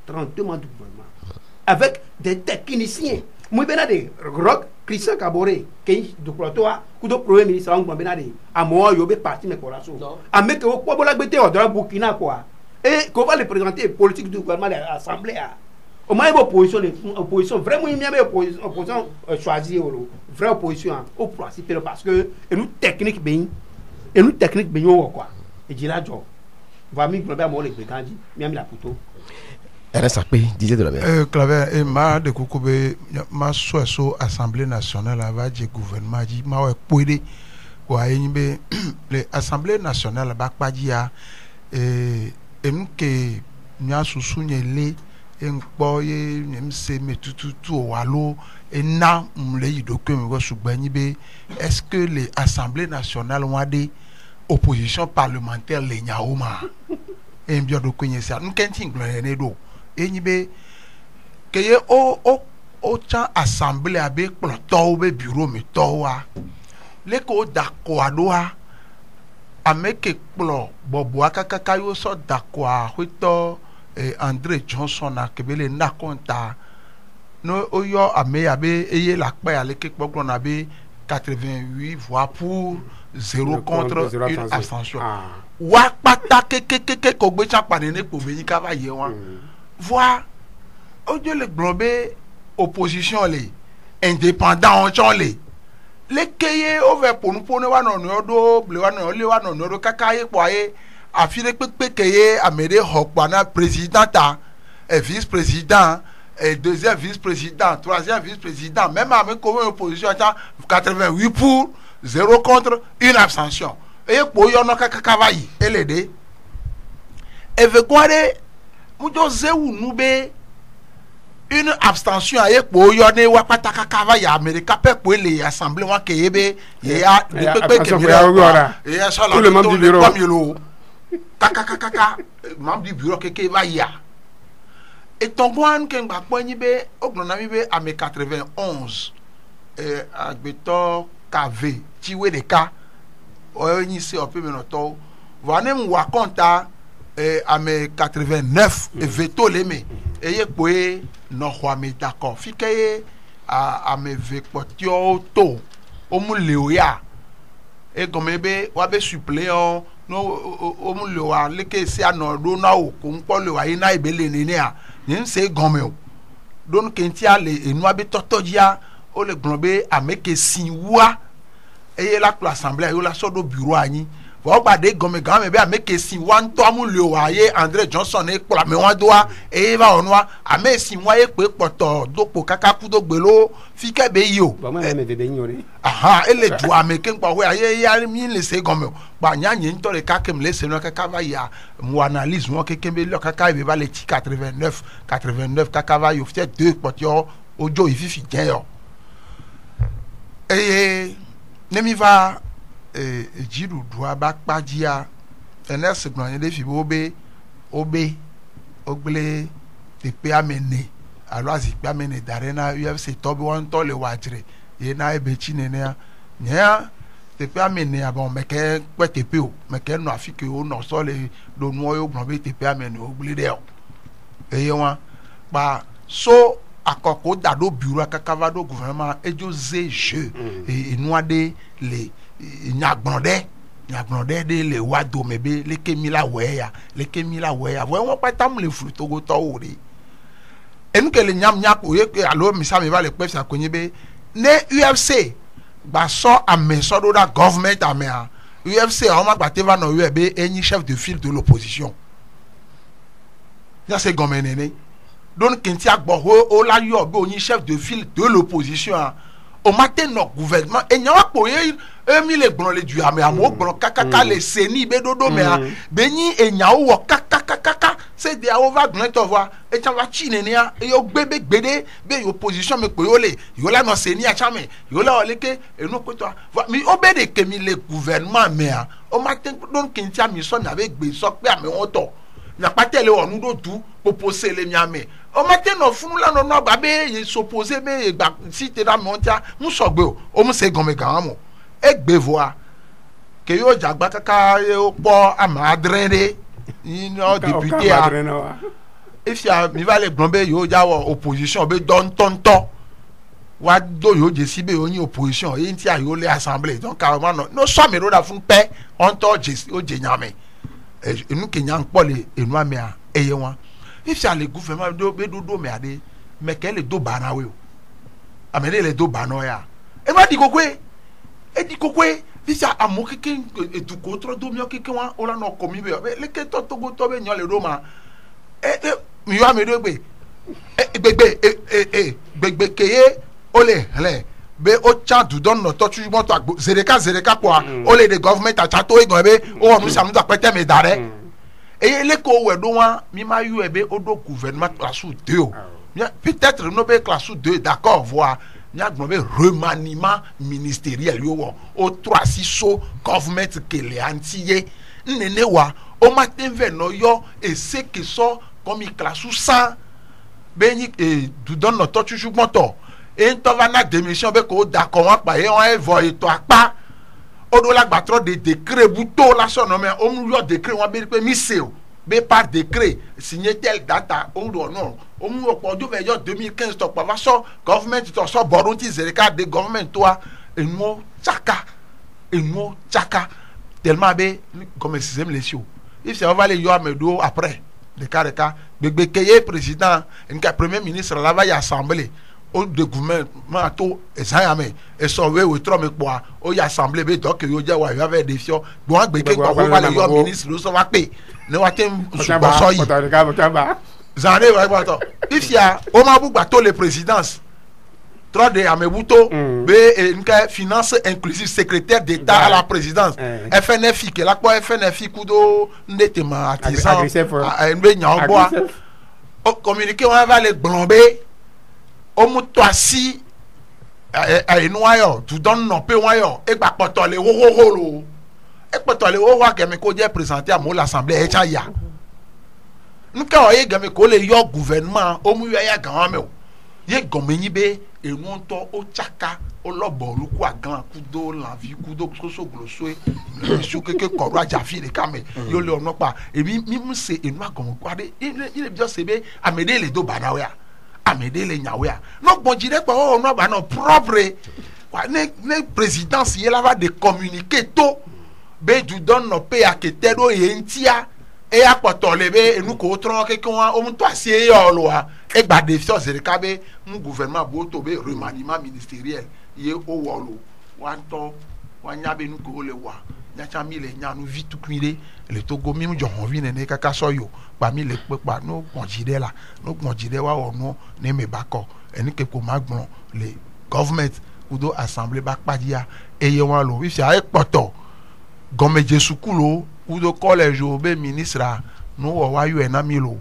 32 membres du gouvernement. Avec des techniciens. Moi, je suis Rock, Christian Caboret, qui est du Premier ministre, à moi, je vais partir mes collations. À mettre au point de la bêtise dans le Burkina, quoi. Et qu'on va les présenter, politique du gouvernement de l'Assemblée. Au moins, l'opposition, vraiment, il y a une opposition choisie, vraie opposition, au principe, parce que nous technique, et nous technique, quoi. Et j'ai la job. Va m'y global, moi, les brigandis, même la couteau. RSAP, disait de la mer. Claver, et ma de Kokobe, ma so Assemblée nationale, va dire gouvernement, dit, ma ouais, poédé, quoi, l'Assemblée nationale, pas dire, et nous, que, nous, sous-souligné, boye se tout walo et na mle yidoke me sugbani be est-ce que les assemblées nationales ont des opposition parlementaire le nyaoma et bien do konye ça nous kentin glone do et ni be keye o cha assemblée abe ploto be bureau me to wa le ko dako adoa ameke plo bobo akaka yo so dako a hito André Johnson a kebele na konta no oyo ame abe eye la paix avec quelque on avait 88 voix pour 0 contre 1 abstention wa pata ke ko gbe chapa ne ko be ka ba ye wan voix ojo le globé opposition le indépendant on chon le keye over pour nous wa no do ble wa no le wa no do kaka ye po aye affiré que y a mené Hokwana président, vice-président, deuxième vice-président, troisième vice-président, même avec une opposition 88 pour 0 contre 1 abstention. Et pour y en a kakavaï, et l'aider. Et vous croyez, nous une abstention à pour y en a wapata kakavaï américain pour les assemblées qui y a tout le monde du bureau. Kaka membre du bureau que va y a et ton bon que va poigner be ognonami be à mes 91 agbeto KV tiwe de ka o ni se o pe menoto vanem wa konta à mes 89 et veto leme et ye poe no hwame d'accord fikaye à mes vekpotio to o mu leoya et comme be wa be suppléant no o mu le wa leke se anodo na o ko npo le wa ina ibele ni a ni se gome o don kenti ale enu abi totojia o le glombe ameke sinwa eye la l'assemblée yo la so do bureau anyi wo gba de gome game be ameke sinwa nto amu le wa ye André Johnson e pola me wan doa e va onwa ame sinwa e pe poto dopo kaka ku do gbelo fike be yo ba ma me de nyori aha ele du ameke npa we aye ya mi le se gome ba nya nyi nto le kaka me le se no kaka va ya mo analyse mo keke be le kaka be va le 89 kaka va yo fait 2 potio ojo ififi jen yo nemi va jiru doa ba kpajia ns gbonye de fi obe ogbele te pe amene alo azikpe amene darena UFC to bi won to le wajire ye na ebe chinene ya nya te pe amene abon meke pe te pe o meke no afike o no so le do nu oyo gbon be te pe amene ogbele de o eye wa pa so akoko dado bureau akakava do gouvernement ejo ze je inuade le nyagbonde de le wado mebe leke mila weya we won pa tam le fru togo to ori enu ke le nyam nyapo ye ke alo misa me va le pesa konye be ne UFC ba so ame so do da government ame a UFC a ma gba te va no be eni chef de file de l'opposition ya se gomene ne donc kenti agbo o la yo be oni chef de file de l'opposition au matin no gouvernement e nya po ye mi le gbon le du ame amo gbon kakaka le seni be dodo me a be ni e nya wo kakaka c'est dia o va gbon to voir e cha va chine ne a yo gbebe gbede be opposition me pe yo le yo la no seni a cha me yo la ole ke e no ko to mi o be de ke mi le gouvernement me a au matin donc kenti a mi so na be gbe so pe ame won to na patele onu do du proposer le mi ame o matin no funu la no gba be ye s'opposer be gba si te da montia mu so gbe o mu se gome gan mo e gbe voa ke yo jagba kaka o po amadrede ni no député a if ya mi va le gbon be yo jawo opposition be don tonto wa do yo je si be o ni opposition e nti a yo le assemblée donc carrément no so me ro da fun pe on to je o je nyame enu kenya npo le enu ame a eye won if ya le gouvernement do be do me ade me ke le do bana we o amene le do bana ya e ma di kokwe e di kokwe if ya amo keke etu ko tro do mi o keke won o la no komi be le ke to go to be nyon le do ma mi yo ame do gbe gbegbe keye o le hele be o cha du don no to chu mo to agbo zereka kwa o le the government a cha to egan be o won sa mu da pete me dare e le ko we do wa mi ma yu e be o do gouvernement classe 2 o peut-être no be classe 2 d'accord voir ni agbon be remaniement ministériel yo wo o 3-6 so government ke le antiye nene wa o matin ve no yo e se ke so comme classe 100 be ni du don no to chu mo to et to va na démission be ko d'accord wa pa e on e vo e to apa o do la gba tro de décret buto la so no me o mu yo décret wa be pe mi se o be par décret signé tel data o do no o mu opo do ve yo 2015 to pa va so government to so borun ti zereka de government to a eno chaka tellement be comme système les sio if ça va le yo amedo après de careka gbegbe keye président en premier ministre la va y assemblée o de gouvernement to ezayame e so we tro me po o ya assemblée be donc yo je wa yo ave defio bon agbeke ko wa le yo ministre lo so wa pe ne wa tem subo so yi zane wa ba to if ya o ma bu gba to le présidence trop de amebuto be nka finance inclusive secrétaire d'état à la présidence FNFI que la ko FNFI kudo ndetema artisan be nya boa o communiquer on va le blomber o mu to asi enu ayo tu don no pe wayo e gba poto le wo lo e poto le wo wa ke me ko je présenter à mo l'assemblée e cha ya nka o ye game ko le yo gouvernement o mu ya gan me o ye gomenyi be enu to o chaka o lobo luku agan kudo la vie kudo so gloso e su keke ko ra jafi de kame yo le ono pa e mi mu se enu agan ko ade ile bi se be amede le do banawe a amede le nyawea no bonjire pa o no ba no propre ne présidence ye la va de communiquer to be du don no pe aketero ye ntia e apoto le be enu ko tron ke kon o mu to asie yo lo a e gba de fi ose ka be mu gouvernement bo to be remaniement ministériel ye o wo lo wa to wa nya be nu ko le wa nya cha mi le nya nu vitu kwire le togo mi mu jo hon vi ne kaka so yo pa mi le pe pa no gbonjide wa onu ne me bako eni ke ko magbon le government udo assemblée ba padia eye wan lo wi fi a poto gome jesu kulo udo college o be ministra no wa yo na mi lo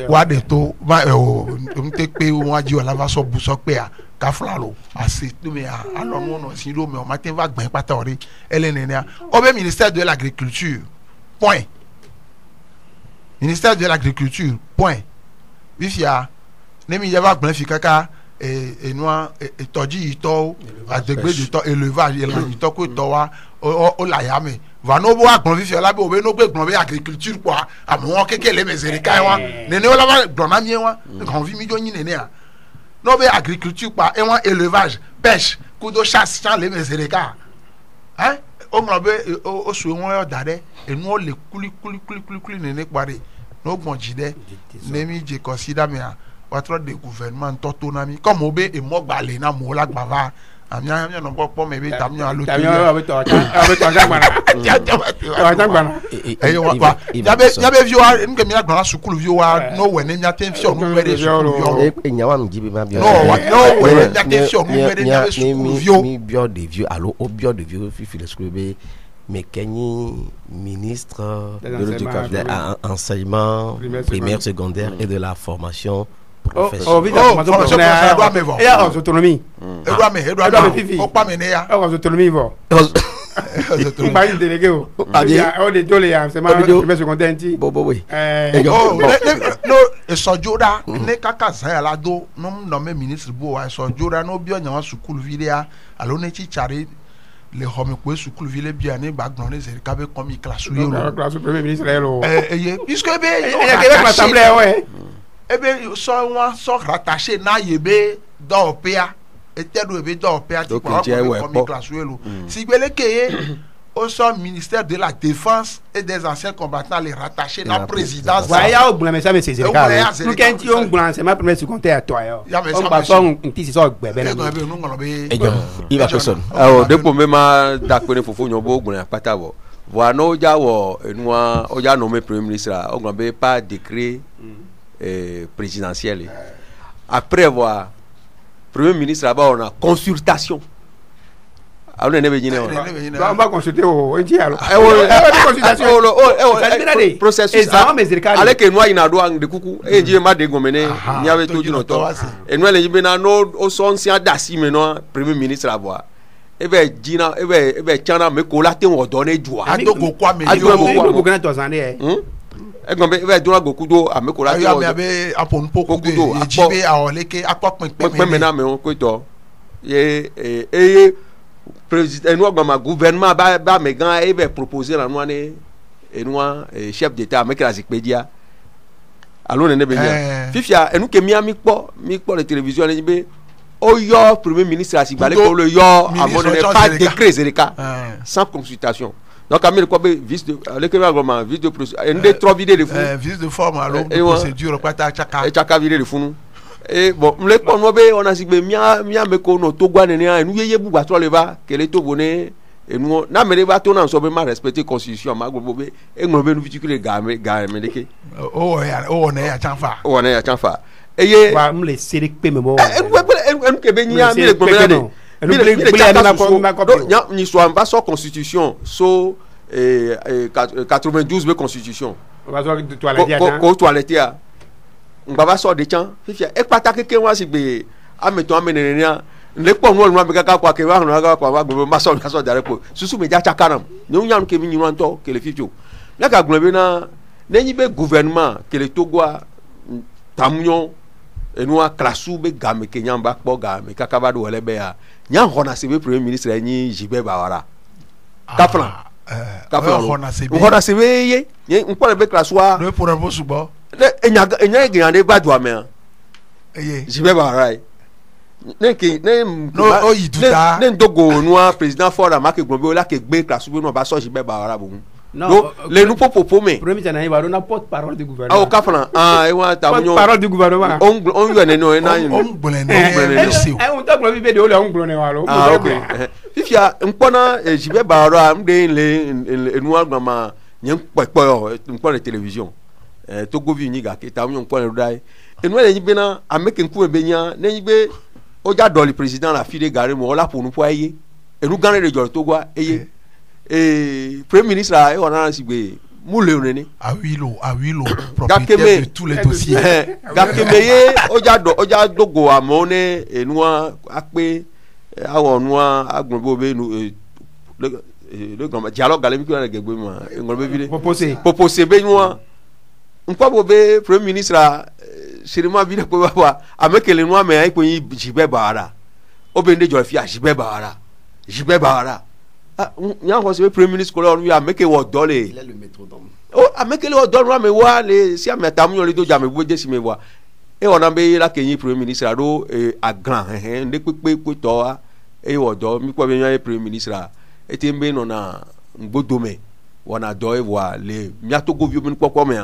wa de to ba o nte pe won aji ola va so bu so pe a ka fla lo asi tu me a alo no si lo me o matin va gbon pata ore elenenia o be ministère de l'agriculture point ministère de l'agriculture point bifia nemi yava gbon fi kaka noa toji ito adegbe de to élevage ito ko to wa o la ya me va no bo agbon fi la be o be no gbe gbon be agriculture kwa amon keke le mezere kai wa nene o la va gbon na mi wa kan vi mi jo yin nene a no be agriculture kwa e wa élevage pêche kudo chasse chan le mezere ka o mo be o su won yo dare enu o le kuli nene pare no gbɔn dzi ɖe ne mi dze kɔsi ɖa mea woatrɔ de gouvernement tɔ to na mi comme wo be emɔ gbalẽ na mo la gba va amia nɔ kpɔkpɔ me be tamia alo Tamia abe tɔ gbana. eye wa yabe vi wa nuke mi agbana sukuluvi wa no wɛ ne miate fiɔ nu wɛ de sukuluvi wa nyawa mi dzi be ma biɔ no wa no wɛ ne miate fiɔ nu wɛ de miabe sukuluvi wa mi biɔ ɖeviwo alo o biɔ ɖeviwo fifi le sukulu be mais kenyi ministre Des de enseignements enseignement primaire secondaire et de la formation Oh, vite, formation professionnelle. Et à autonomie. edua me ɔkpa me ne ya Autonomie, bon. On va y déléguer. On est tous les enseignements primaire secondaire. oui no esɔdzo ɖa ne kaka zã ya la do nɔmɛ ministre bo wa esɔdzo ɖa no biɔ nyawa sukuluvi ɖe ya alo ne tsi tsa ɖe le xɔme kpoe sukuluvi le bia ne ba gblɔ ne zeri ka be kɔmi klasu ye o Classe premier ministre là. eye puisque ebe ebe sɔ wa sɔ rattaché na ye be dɔwɔƒea ete ɖo ebe dɔwɔƒea ti kpa wa kɔmi klasu ye lo si gbele ke ye o sɔ ministère de la défense et des anciens combattants le rattaché na présidence. Ouais, ya o gbɔnɛ mɛ c'est Zerika. Nous quand tu on gbɔnɛ c'est ma première secondaire à toi yo. On va sɔn nti sɔ gbɛbɛ na. il va personne awo depo me ma dakpe ne fofo nyɔ bo gbɔnɛ akpata bɔ voa no dza wɔ enua o dza nommé premier ministre o gbɔn be par décret présidentiel après voa premier ministre aba on a consultation. On va consulter au NGL. Processus. Allez que nous il a droit de coucou et Dieu m'a dégommené. Il y avait tout du temps. Et nous les maintenant nous sommes si adassi maintenant premier ministre à voir. Et ben Dina et ben Tiana me collater on donner joie. Adoko quoi mais Adoko grand tozane. E gombe e do agoku do ameko la ti o be apon poku do jibe awoleke apopin pe mena me on ko to ye e président nous gama gouvernement ba me gan e be proposer la noa ne e noa chef d'état avec la zikpedia allo ne be nya fifia enu ke mi kpo le télévision ni be o yo premier ministre asigbale ko le yo amone pas décret Zerika sans consultation. Donc, Amir Kobe, vice de l'équivalent, vice de procédure, une des trois vidéos de fou. Vice de forme, alors, de procédure, pas ta chaka. Et chaka vidéo de fou. Et bon, les points, on a dit que mia me kono to guane ne nous yeye bu batro leva que les to bonné et nous na me leva to na so be ma respecter constitution ma gobe e ngobe nous viticule game deke. Oh on est à chanfa. Oh on est à chanfa. Et ye va me laisser les pe me bon. En ke be nya mi le gombe ni soit pas sur constitution so 92 be constitution ko toilette a ngba so de chan fifia e pataki ke wa si gbe ameto amenene nia le po no no be kaka kwa ke wa no kaka kwa wa gbe ma so dare po susu me ja chakanam ni unyam ke mi nyiro nto ke le fifio na ka gbe na nenyi be gouvernement ke le togwa tamunyo enua klasu be game ke nyamba kpo game kaka ba do wele be ya nya hona se be premier ministre enyi jibe bawara kaplan hona se be ye nko be klasu a le pour un beau subo enya gande ba do ame jibe bawara no o yiduta ne ndogo noa président fora ma ke gbon la ke gbe klasu be no ba so jibe bawara bo. Non, les nous popo mais. Premier ministre n'a pas de parole du gouvernement. Ah au Kafran, ah et wa ta mignon. Parole du gouvernement. On lui a né non na. On t'a globé de ole on glone walo. Ah OK. Fifia mpona jibe bara mde le noa gama nyen pepo mpona télévision. Togo vi nyiga ke ta mignon mpona dai. Et nous les bena ameke nku be nya ne yibe o ja doli président la fille de gare mo la pour nous poyer. Et nous gagner le jol Togo eye. Et premier ministre là on a signé moule oné à huilo propriétaire de tous les dossiers gakemeye oja dogo amone et noa akpe awon noa agbonbo be le grand dialogue galemi ko na gegbe ma ngolbe vile proposé be noa nko bo be premier ministre là sirima vile ko ba amekele noa me ai ko yin jibe baara obende jo fi jibe baara ah nya ko se premier ministre ko lo wi ameke wo dole il est le métronome oh ameke le wo dole wa me wa le si ametamu yo le do jame bo je si me wa e wona be la kenyin premier ministre ado a grand nde pepe ko to wa e wo do mi ko be nya premier ministre e te mbe no na ngbodo me wona do e wa le mia to go vi o mi ko me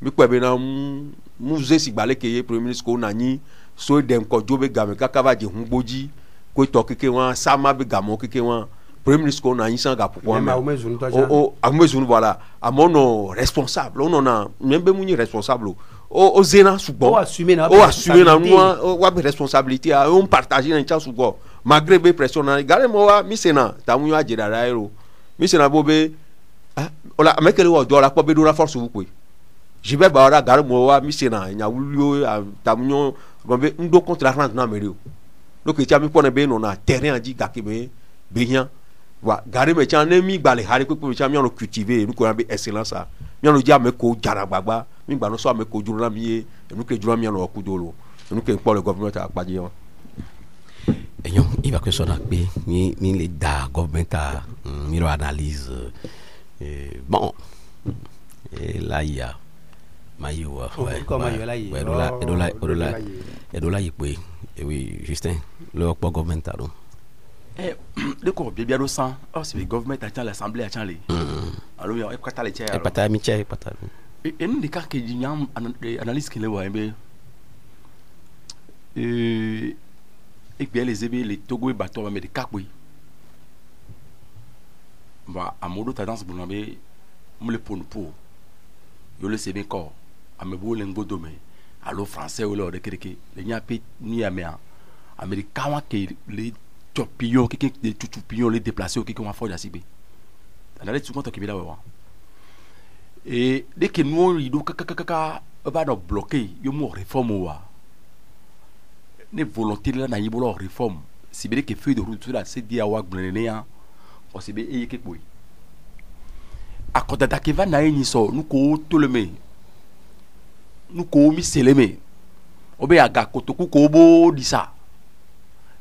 mi ko be na mu ze si gbale ke ye premier ministre ko na ni so dem ko jobe game kaka va je hunboji ko to keke wa sama be gamo keke wa premier ministre ko na ni san ga popo ma o amezunu voilà amono responsable on na membe mu ni responsable o zena sugbon o assumer na wa be responsabilité a on partager na chan sugbon malgré be pression na gare mo wa mi sena ta mu ya jira rairo mi sena bo be ola amekele wo do la po be do la force vous quoi je vais ba ora gare mo wa mi sena nya wulio ta mu nyo be ndo contre rente na merio donc ti ami pone be no na terrain adi gake be beyan wa gare me chan emi gbale hari pe pe chan mi on cultiver nu ko be excellence a mi on dia me ko jara gbagba mi gba no so me ko juru na mi e nu ke juru mi on ku dolo nu ke pour le gouvernement a paje yon et il va que ça n'a pas ni les da gouvernement a mi lo analyse bon et là il y a mayo ouais comment il là et là il peut et oui Justin le gouvernement a donc de quoi bien au sang oh c'est le gouvernement a l'assemblée a les alors il pas les tiers et pas mi tiers pas et nous des cas que il y a analyse qui le voit et bien les ébés les Togo et bateau mais des capouilles va à modo tendance pour nommer me le pour yo le sebe corps à me beau lengo domé allo français ou là de quelque les nya pe ni américain américain que les topillons qui des tutupillons les déplacer qui comment faire d'asibe on allait tout compte qui là ouais et dès que nous il do kaka va nous bloquer yo mo réforme wa ne volonté là na yibolo réforme si bien que feuille de route là c'est dia wa gbenenia o si be e ke boy akoda ke va na ni so nu ko toleme nu ko mi seleme obe aga kotoku ko bo disa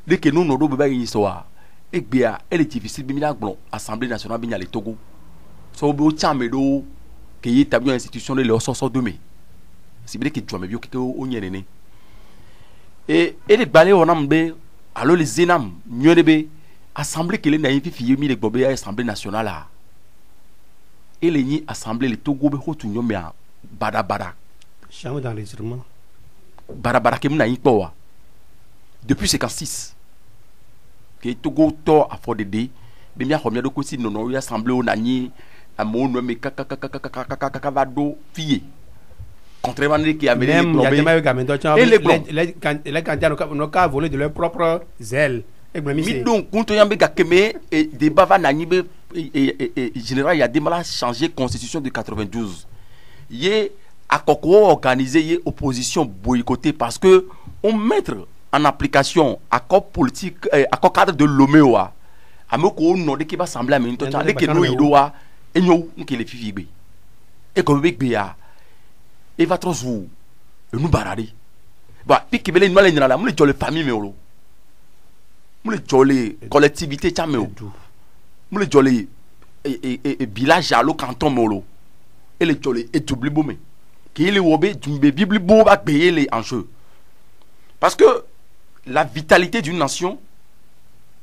de que nous no do be ba ni so a e gbe a ele difficile bi mi na gbon assemblée nationale bi nya le Togo so be o chame do ke yi tabi institution de le so de me si bien que tu me bio ke o nyene et les balais on a mbé alors les zenam nyonebe assemblée que les naïfs filles mi les bobé assemblée nationale là et les ni assemblée les Togo be hotu nyomé a bada chambre d'enregistrement bada ke mna yipo wa depuis 56 que Togo to a for de be mi a ko mi do ko si no no assemblée on a ni amo no me kaka va do fille contrairement qui a mené et les candidats n'ont qu'à voler de leur propre zèle mi donc quand on a keme et débat va nani be général il y a des mal à changer constitution de 92 yé à koko organiser yé opposition boycotter parce que on mettre en application accord politique accord cadre de Loméoa ameko no de qui va sembler à minute de que no idoa et nous qui les fifi et comme big bia et va trop zou et nous barari bah puis qui belé nous aller dans la mu le famille méolo mu le jolé collectivité chameo mu le jolé et village à lo canton méolo et le jolé et double bomé qui le wobé dumbe bible bo ba payer les enjeux parce que la vitalité d'une nation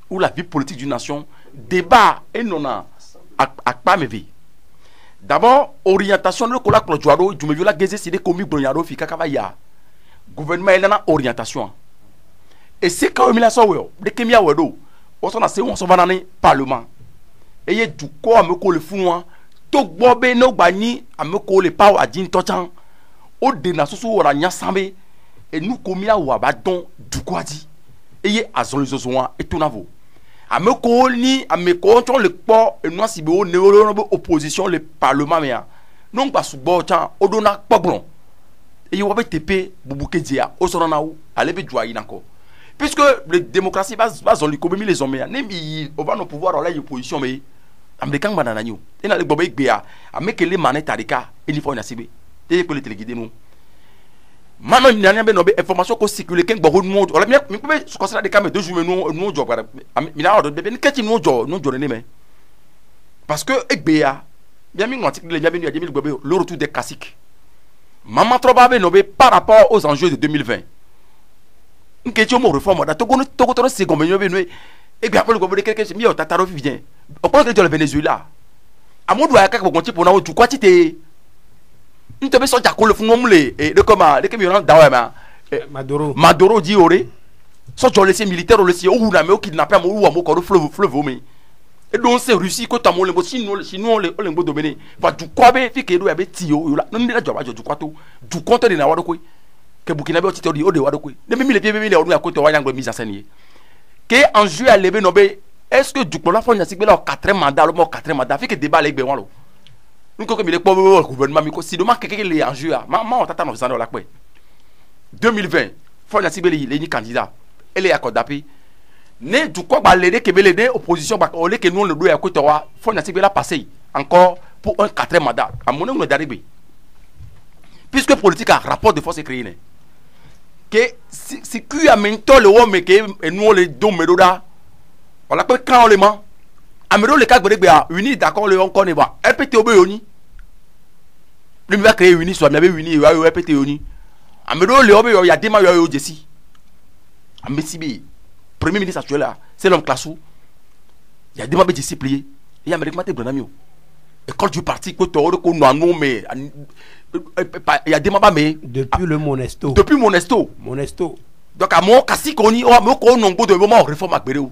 ou la vie politique d'une nation débat et non a pas me vie. D'abord, orientation de la clojoado, je me veux la gazette, c'est des commis bronyado, fika kavaya. Gouvernement, il a orientation. Et c'est quand il a ça, de Kemia Wedo, on s'en a c'est on s'en va dans le parlement. Et il y a du quoi à me coller founois, tout bobé no bani à me coller pas à din tochan, au dénasso ou à nyassambe, et nous commis à Wabadon, du quoi dit. Et il y a à son et tout navo. A me ni a me contrôle le port et nous si beau néo opposition le parlement mais non pas sous bord odona poglon et il va TP bubouke dia au sonana ou aller be joie encore puisque la démocratie va dans l'économie les hommes ne on va nos pouvoir là opposition mais américain banana ñu et na le bobé bia a me que les manettes tarika et il faut na sibe et pour les téléguider nous maintenant il y a une information qui circule quelque beaucoup de monde on bien mais peut se considérer des cas mais 2 jours nous job il a ordre bébé qu'est-ce nous job mais parce que EBA bien mis l'article il y a bien le retour des classiques maman trop bavé nobé par rapport aux enjeux de 2020 une question de réforme da Togo c'est comme nous et bien après le gouvernement quelqu'un mi tataro vient on pense que le Venezuela à mon doigt quelque bon type on a du quoi tu t'es nte be so jako le fun mo le de comme de que mi ran dawa ma Maduro dit ore so jo le si militaire le si o na me o kidnapper mo wa mo ko fleuve mi et donc c'est Russie ko ta mo le bo sinon le bo dominer va du quoi be fi ke do ya be ti yo la no ni la jo ba jo du quoi to du compte de na wa do ko que Burkina Faso tito di o de wa do ko de mi le pied mi le o ya ko to wa yang mise en scène que en juillet à lever no be est-ce que du la fois si be la 4 mandats le mo 4 mandats fi que débat le gbe won lo nous ko mi le po gouvernement mi ko si do ma que les en juillet ma on tata no zando la pe 2020 faut na si be les ni candidat elle est accordé ne du quoi ba l'aider que l'aider opposition ba o le que nous le doit ko to wa faut na si be la passer encore pour un 4 mandat à mon nom d'arriver puisque politique a rapport de force créé que si qui a mento le homme que nous les dom medoda on l'appelle quand le man amedo le cas gbe a uni d'accord le encore ne ba rpt obeyoni lui va créer uni soit bien uni yo rpt oni amedo le obe yo ya dema yo jesi amesibi premier ministre actuel là c'est l'homme classou ya dema be jesi plié et amérique mate branamio école du parti ko to ko no mais il y a des membres mais depuis le Monesto donc à mon kasi koni o mo ko no ngo de moment réforme agbere o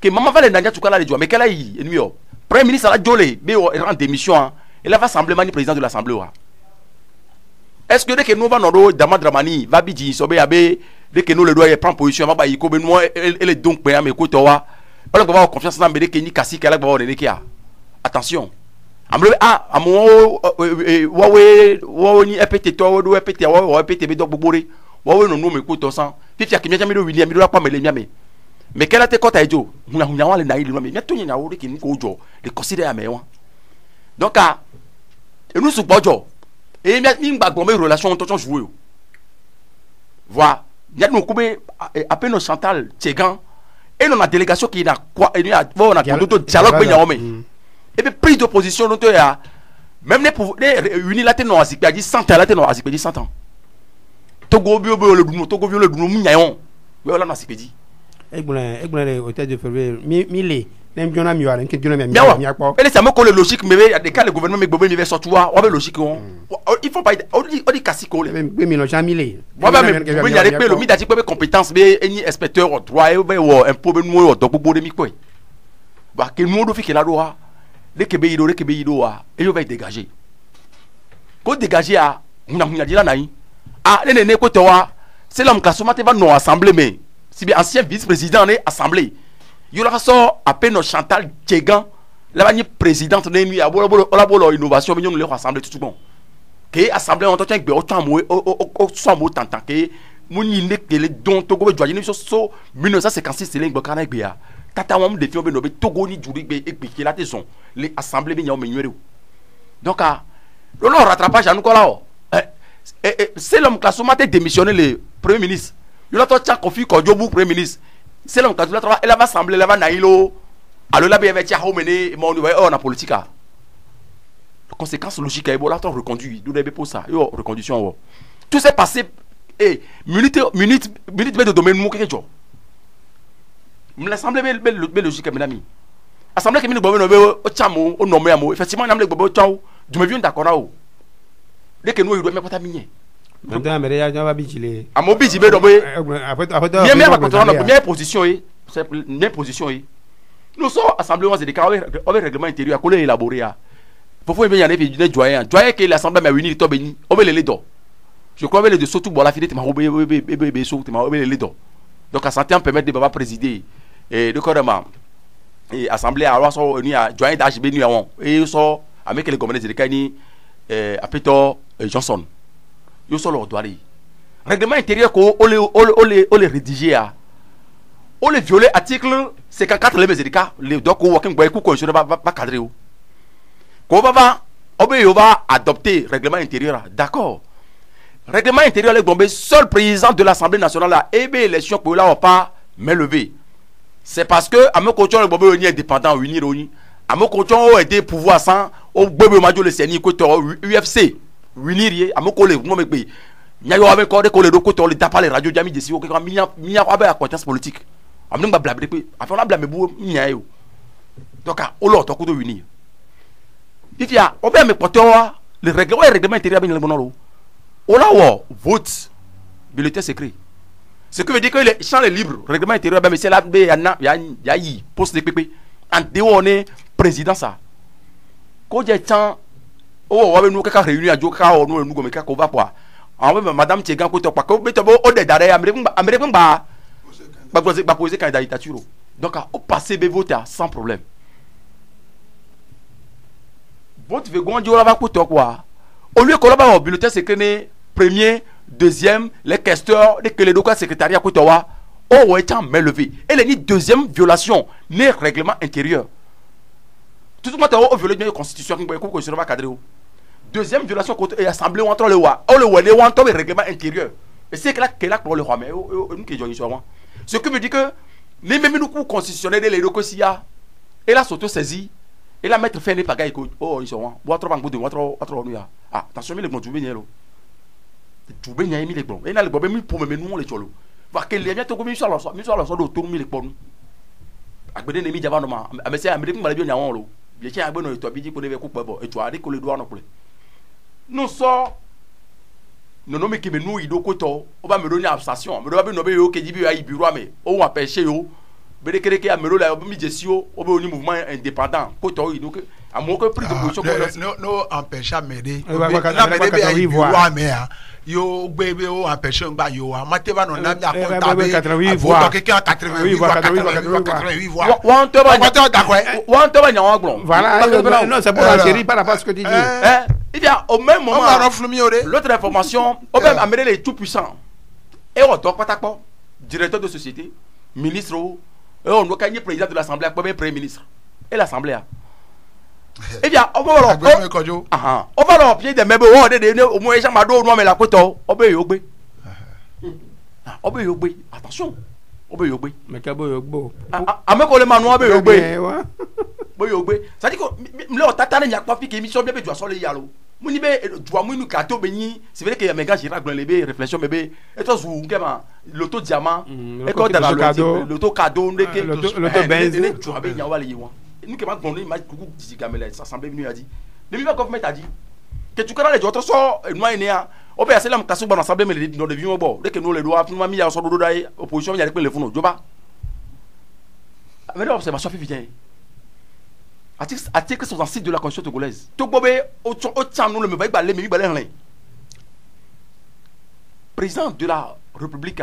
que maman va les nanya tukala les joie mais quel est ennemi o premier ministre la jolé mais en démission il va assembler mani président de l'assemblée est-ce que dès que nous va no Dramani va biji so be abe dès que nous le doit prendre position va ba yiko be nous elle donc pe am ko to wa on va avoir confiance dans be que ni kasi kala ba on ne attention amle amo wawe ni epete to do epete wa epete be do gbogore wawe no me ko to san fifia ke miami do William do la pa mele miami me kela te kota ejo hunya wale na ile me to nya wo de kin ko jo de consider ame wa donc e nous su bojo e mi gbagbo me relation to jouer voilà il y a nous kobe appel no Chantal Tchegan et non la délégation qui na quoi et ni a do dialogue be nya wo me et puis prise de position donc ya même les unilatéraux asipe a dit 100 ans là te no asipe dit 100 ans togo bio le duno togo bio le duno munyayon we la na asipe dit egbona hôtel de février mille nem jona mi wala nke jona mi ya ko ele ça me colle logique mais de cas le gouvernement me gbobe mi ve sortu wa be logique on il faut pas on dit kasi ko le be mi no jamile wa ba me be nya de pe lo mi dati pe compétence be eni inspecteur au droit e be wo impôt be nu o do gbobo de mi ko ba ke nu do fi ke la do ha de kebe yido wa et yo va dégager ko dégager a hunya dila nai ne ko to wa c'est l'homme classement te va non assemblée mais si bien ancien vice-président né assemblée yo la so appel no Chantal Tchegan la va ni présidente né nuit a bolo innovation mais nous le assemblée tout bon que assemblée on tient gbe o tan mo o so mo tantan que mo ni ne que le don to go joie ni so 1956 c'est l'ingbo kana gbe a tata wam de fio be no be togo ni juri be ekpiki la te son les assemblées be nya o menyere donc le rattrapage à nous ko là c'est l'homme classement te démissionner le premier ministre il a to tcha kofi ko jobu premier ministre c'est l'homme classement elle va assembler elle va nailo alors là be va tcha ho mene mo on a politique conséquence logique et bon là to reconduit do de be pour ça yo reconduction tout s'est passé minute de domaine mo ke jo l'assemblée belle logique mes amis assemblée que mi gbo no be o chamo o no me amo effectivement na me gbo chawo du me viens d'accord là o dès que nous il doit me porter mien maintenant mais ya va bijile amo bijibe do be après bien pas contre na première position c'est une position nous sommes assemblée on c'est des carrés avec règlement intérieur à élaboré faut bien y en avait du joyen que l'assemblée m'a réuni to beni o be le do je crois que les de surtout bon la finité m'a be so m'a le do donc à santé permettre de baba présider et de correment et assemblée à so ni a joint d'HB ni awon et so avec les gouverneurs de Kani apeto Johnson yo so lo doari règlement intérieur ko o le rédiger a o le violer article 54 le bezedika le donc working boy ku constitution ba cadrer o ko baba obe yo va adopter règlement intérieur d'accord règlement intérieur les bombés seul président de l'Assemblée nationale et bien élection pour là pas mais levé c'est parce que à me coachon le bombé ni indépendant unir oni à me coachon aider pouvoir sans au bombé majo le seni ko to UFC unir à me coller mo me pe nya yo avec ko de ko le ko to le tapa les radio jami desi o ko mi ko ba conscience politique am nga blabé pe afon la blabé bu nya yo donc o lo to ko do unir ifia obe me poto wa le règlement intérieur bien le bonheur. On a vote bulletin secret. Ce qui veut dire que les champs est libre, règlement intérieur ben mais c'est là ya yi poste de pépé. En dehors on est président ça. Quand j'ai temps oh on va nous ka réunion à joka on nous comme ka ko va quoi. En fait madame Tiegan ko to pa ko beto bo o de dare Amérique ba poser candidature. Donc au passé be voter sans problème. Vote veut gon on va ko to quoi. Au lieu qu'on va au bulletin secret premier, deuxième, les questeurs, que les documents secrétariat Koutowa, ont été main levée. Et les deuxième violation, n'est règlement intérieur. Tout le monde a violé la constitution qui va cadrer. Deuxième violation contre l'Assemblée entre le roi. Oh, le roi, le roi, le règlement intérieur. Et c'est là que là pour le roi, mais nous qui jouons. Ce qui veut dire que les mêmes nous constitutionnels, les dossiers, et là, s'auto-saisit. Et là, mettre fin des pagailles. Oh, ils sont. Attention, mais les bons joueurs, tu veux n'y les bons. Et là, les bons, pour me nous les cholos. Voir que les miens te commis sur la sorte de tourner les bons. À côté des médias, mais c'est un médic malade bien en l'eau. Les chiens à bon, et toi, bidi pour les couper. Et tu as dit que les doigts non plus. Nous sommes. Nous nommons qui nous, il doit coûter. On va me donner abstention. Me doit me nommer au Kédibi à Iburois, mais on va pêcher au. Bédékereke à Melo, la médiation, au mouvement indépendant. Coûter, donc, à mon que pris de position. Non, empêche à m'aider. Yo bébé o empêché un yo amaté va non na bien comptable voix quelqu'un 88 voix on te va d'accord on te va nyawa glon voilà non c'est pour la série par rapport à ce que tu dis il y a au même moment l'autre information au même amener les tout puissants et on doit pas directeur de société ministre et on doit gagner président de l'assemblée premier premier ministre et l'assemblée eh bien, on va leur pied des meubles, au moins, j'ai ma dos, mais la côte, obé. Attention, obé. Mais qu'à boyogbo. À me coller ma noix, obé. Ça dit que le tatane n'y a pas fait qu'émission bien, tu as solé yalo. Mounibe, tu vois, mounou kato béni, c'est vrai qu'il y a mes gars, j'irai dans les bébés, réflexion bébé, et toi, vous, l'auto diamant, et quand t'as l'auto cadeau, l'auto benz, tu as bien yawali. Nous qui avons donné une coucou d'Igamela, ça semblait venir à dire. Le Viva Government a dit que tu connais les autres sorts, nous et néa. On peut essayer la casser dans l'Assemblée, mais nous devions au bord. Dès que nous les doigts, nous avons mis à son dos d'ailleurs, opposition, il y a les fonds, Joba. Mais l'observation fait vite. Article 66 de la Constitution togolaise. Togobé, au tient nous le me va aller, mais il va aller. Président de la République,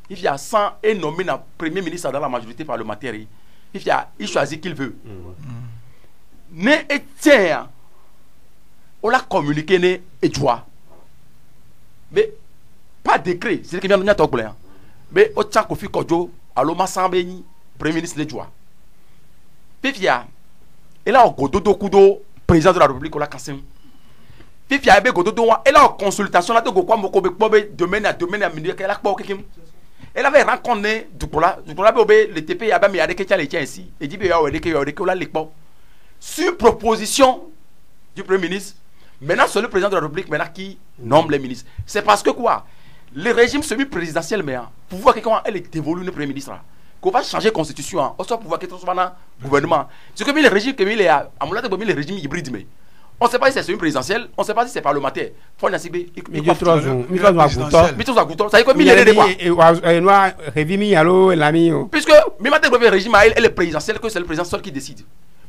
il y a 100 et nommé un premier ministre dans la majorité parlementaire. Il choisit qu'il veut. Ne et tiens, on l'a communiqué ne et joie. Mais pas décret, c'est ce qui vient de nous dire. Mais au tient qu'on fait Kodjo, à l'homme Sambeni, premier ministre de joie. Pifia, et là, on gododo kudo, président de la République, on l'a cassé. Pifia, et gododo, et là, en consultation, là, de quoi, domaine à minute, qu'elle a pas quelqu'un. Elle avait rencontré Dukola le TP y a bien des questions ici et dit sur proposition du Premier ministre. Maintenant c'est le président de la République maintenant qui nomme les ministres. C'est parce que quoi, le régime semi-présidentiel mais pouvoir quelqu'un elle est dévolue le Premier ministre qu'on va changer constitution on soit pouvoir quelqu'un soit dans gouvernement. Ce que le régime que il est à mon avis le régime hybride mais on ne sait pas si c'est semi-présidentiel, on ne sait pas si c'est parlementaire. Faut en assister. Mais tu trois jours. Mais tu as goûté. Ça y est quoi? Il est quoi? Puisque le régime elle est présidentiel que c'est le président seul qui décide.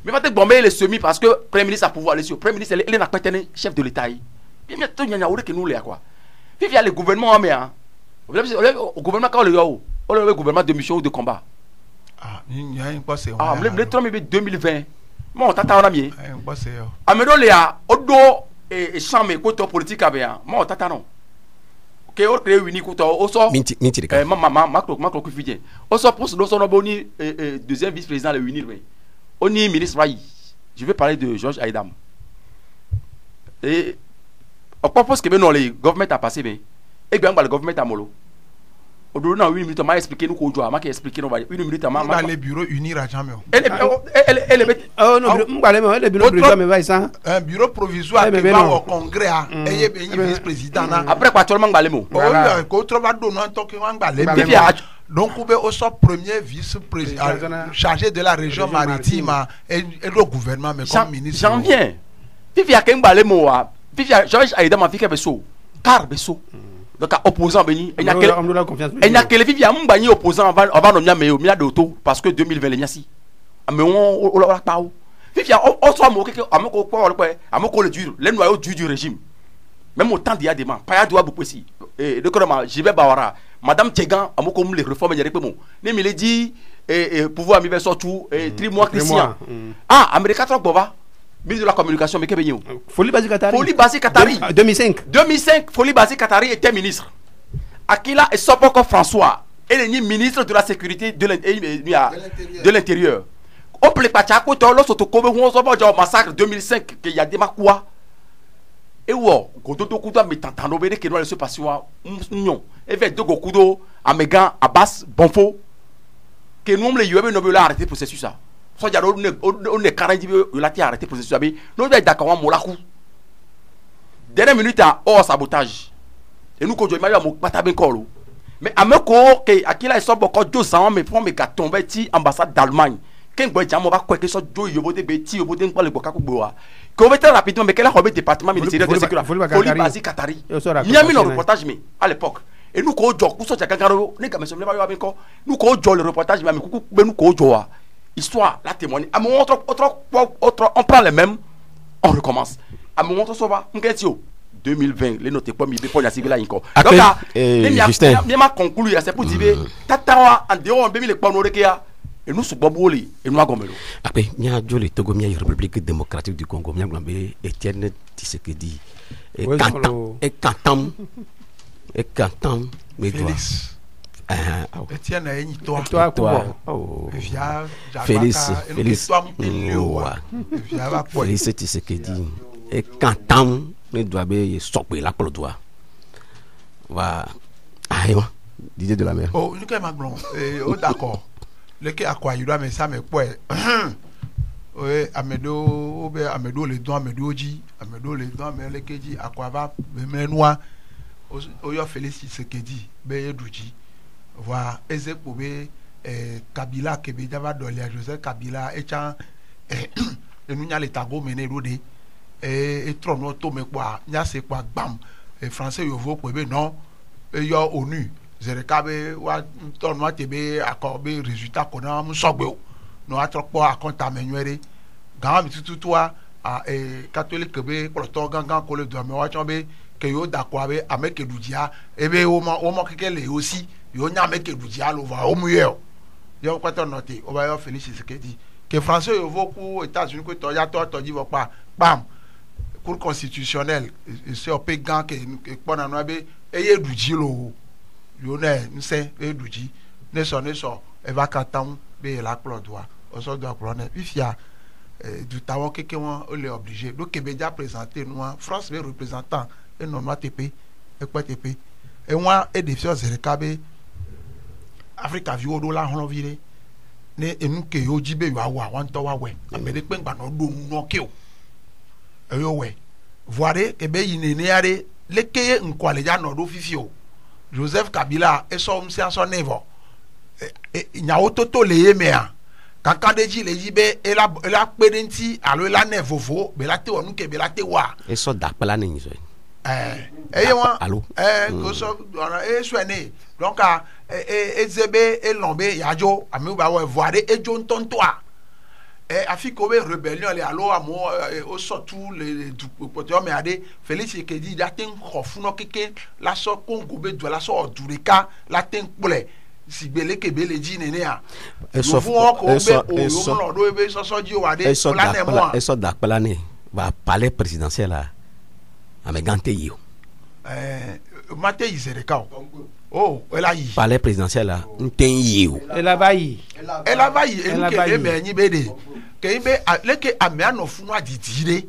Mais maintenant bon mais il est semi parce que premier ministre a pouvoir aller sur. Premier ministre il est n'a pas été chef de l'État. Bien tout il y a que nous les quoi. Puis il y a le gouvernement mais au gouvernement quand le gouvernement de mission ou de combat. Ah, il y a une passé. Ah, le 2020. Mon tata on a mis. Amedo Léa, Odo et chambre côté politique à bien. Mon tata non. Que on crée une côté au sort. Minti. Macro Kufidien. Au sort pour son abonné deuxième vice-président le unir. On y ministre Raï. Je vais parler de Georges Aïdam. Et on propose que non les gouvernements a passé bien. Et bien le gouvernement a molo. Aujourd'hui, dans 8 minutes, on m'a expliqué nous qu'on doit expliquer nous 1 minute dans les bureaux unis à jamais. Un bureau provisoire qui va au congrès et vice-président. Après quoi tu le mot. Donc on peut aussi premier vice-président chargé de la région maritime et le gouvernement mais comme ministre. J'en viens. Puis il y a qu'un balai mot Fifia Georges Aïda ma fille beso car beso donc opposant beni on nous la confiance et n'a que les Fifia mbani opposant avant nomia mais mia de auto parce que 2020 les miasi mais on la pas Fifia on soit mo que amoko quoi amoko le dur les noyaux du régime même autant d'il y a des mains pas ya doit beaucoup ici et de comment je vais bawara madame Tchegan amoko les réformes y a pas mon ne me le dit et pouvoir mi verso tout et 3 mois Christian ah Américain trop bova ministre de la communication mais qu'est-ce que Folie Basi Katari. Folie Basi Katari 2005 Folie Basi Katari était ministre Akila et Sopoko François est le ministre de la sécurité de l'intérieur on peut pas tchako tolo soto kobe on so ba massacre 2005 que y a des makwa et wo gododo kudo me tantano be que doit se passer wa non et fait de gokudo Amegan Abbas Bonfo que nous les yobé no be la arrêter processus ça so ja on est 40 la ti arrêter processus abi no be d'accord mo la coup dernière minute à hors sabotage et nous ko jo ma mo pata ben kolo mais ameko que Akila et Soboko 2 ans mais pour me ga tomber ti ambassade d'Allemagne quand on va voir quoi que ce soit yobo de bêtis yobo de quoi le boka kuboa qu'on va très rapidement mais quel est le département ministériel de sécurité Folie Basi Katari il y a mis le reportage mais à l'époque et nous ko jo ku so jakangaro ne ka mesem le ba yo abenko nous ko jo le reportage mais kuku be nous ko jo histoire la témoigne à mon autre on prend les mêmes on recommence à mon autre so va m'ketio 2020 les notes pas mi be pour la civile encore donc Justin bien ma conclure c'est pour dire tatawa en dehors on be mi le pa no rekia et nous suboboli et nous agomelo après nya jole Togo mia République démocratique du Congo mia glambe Etienne Tshisekedi et Kantam mais Félix Etienne a une toi Félix Tshisekedi et Kantam mais doit be stopper la pour toi va aïe Didier de la mer oh nous quand même oh d'accord le qui a quoi il doit mais ça mais quoi oui Amedo les dons Amedo les dons mais le qui dit à quoi va mais noir oyo Félix Tshisekedi be duji voilà Ezeko be Kabila kebe dava dolia Joseph Kabila echa nous nya letago mené rodé et trono to me quoi nya c'est quoi bam français yo vo be non yo ONU zerekabe wa tono tebe akobe résultat kona mu sogbe no atropo akonta menuere gan mi tutu toi a catholique be proto gangan ko le do me wa chombe que yo d'accord avec ameke dudia ebe o mo kekele aussi yo nya ameke dudia lo va o muyo yo kwato noté o ba yo Félix Tshisekedi que français yo voku États-Unis ko to ya to di vo pa bam cour constitutionnelle c'est au pégan que pona no be eye duji lo yo ne nse e duji ne so e va kantam be la plodoa o so do prone bifia du tawon keke won o le obligé donc ke be ja présenter nous France be représentant et non moi TP et quoi TP et moi et des choses rekabe Africa view do la hon vire ne enu ke yo jibe yo awa wan to wa we amede pe ngba no do no ke o e yo we voire ke be yine ne are le ke nkwale ja no do fifi o Joseph Kabila e so msi aso nevo nya ototo le yemea kankan deji le jibe e la pedenti alo la nevofo be la te onu ke be la te wa e so da pala ni so allô ko so soné donc ezebe elombe yajo ami ba wa voir ejo ntontoa afiko be rébellion le allo amo o surtout les poteur mais ade Félix Tshisekedi da ten khofuno keke la so Congo be do la so dureka la ten pole si bele ke bele ji nene a so no do be so ji o ade la ne mo e so da pala ni va palais présidentiel là amegante yo mate yizereka oh ela yi palais présidentiel là nten yo ela bayi ke me nyi bede ke be leke ame anofu adidire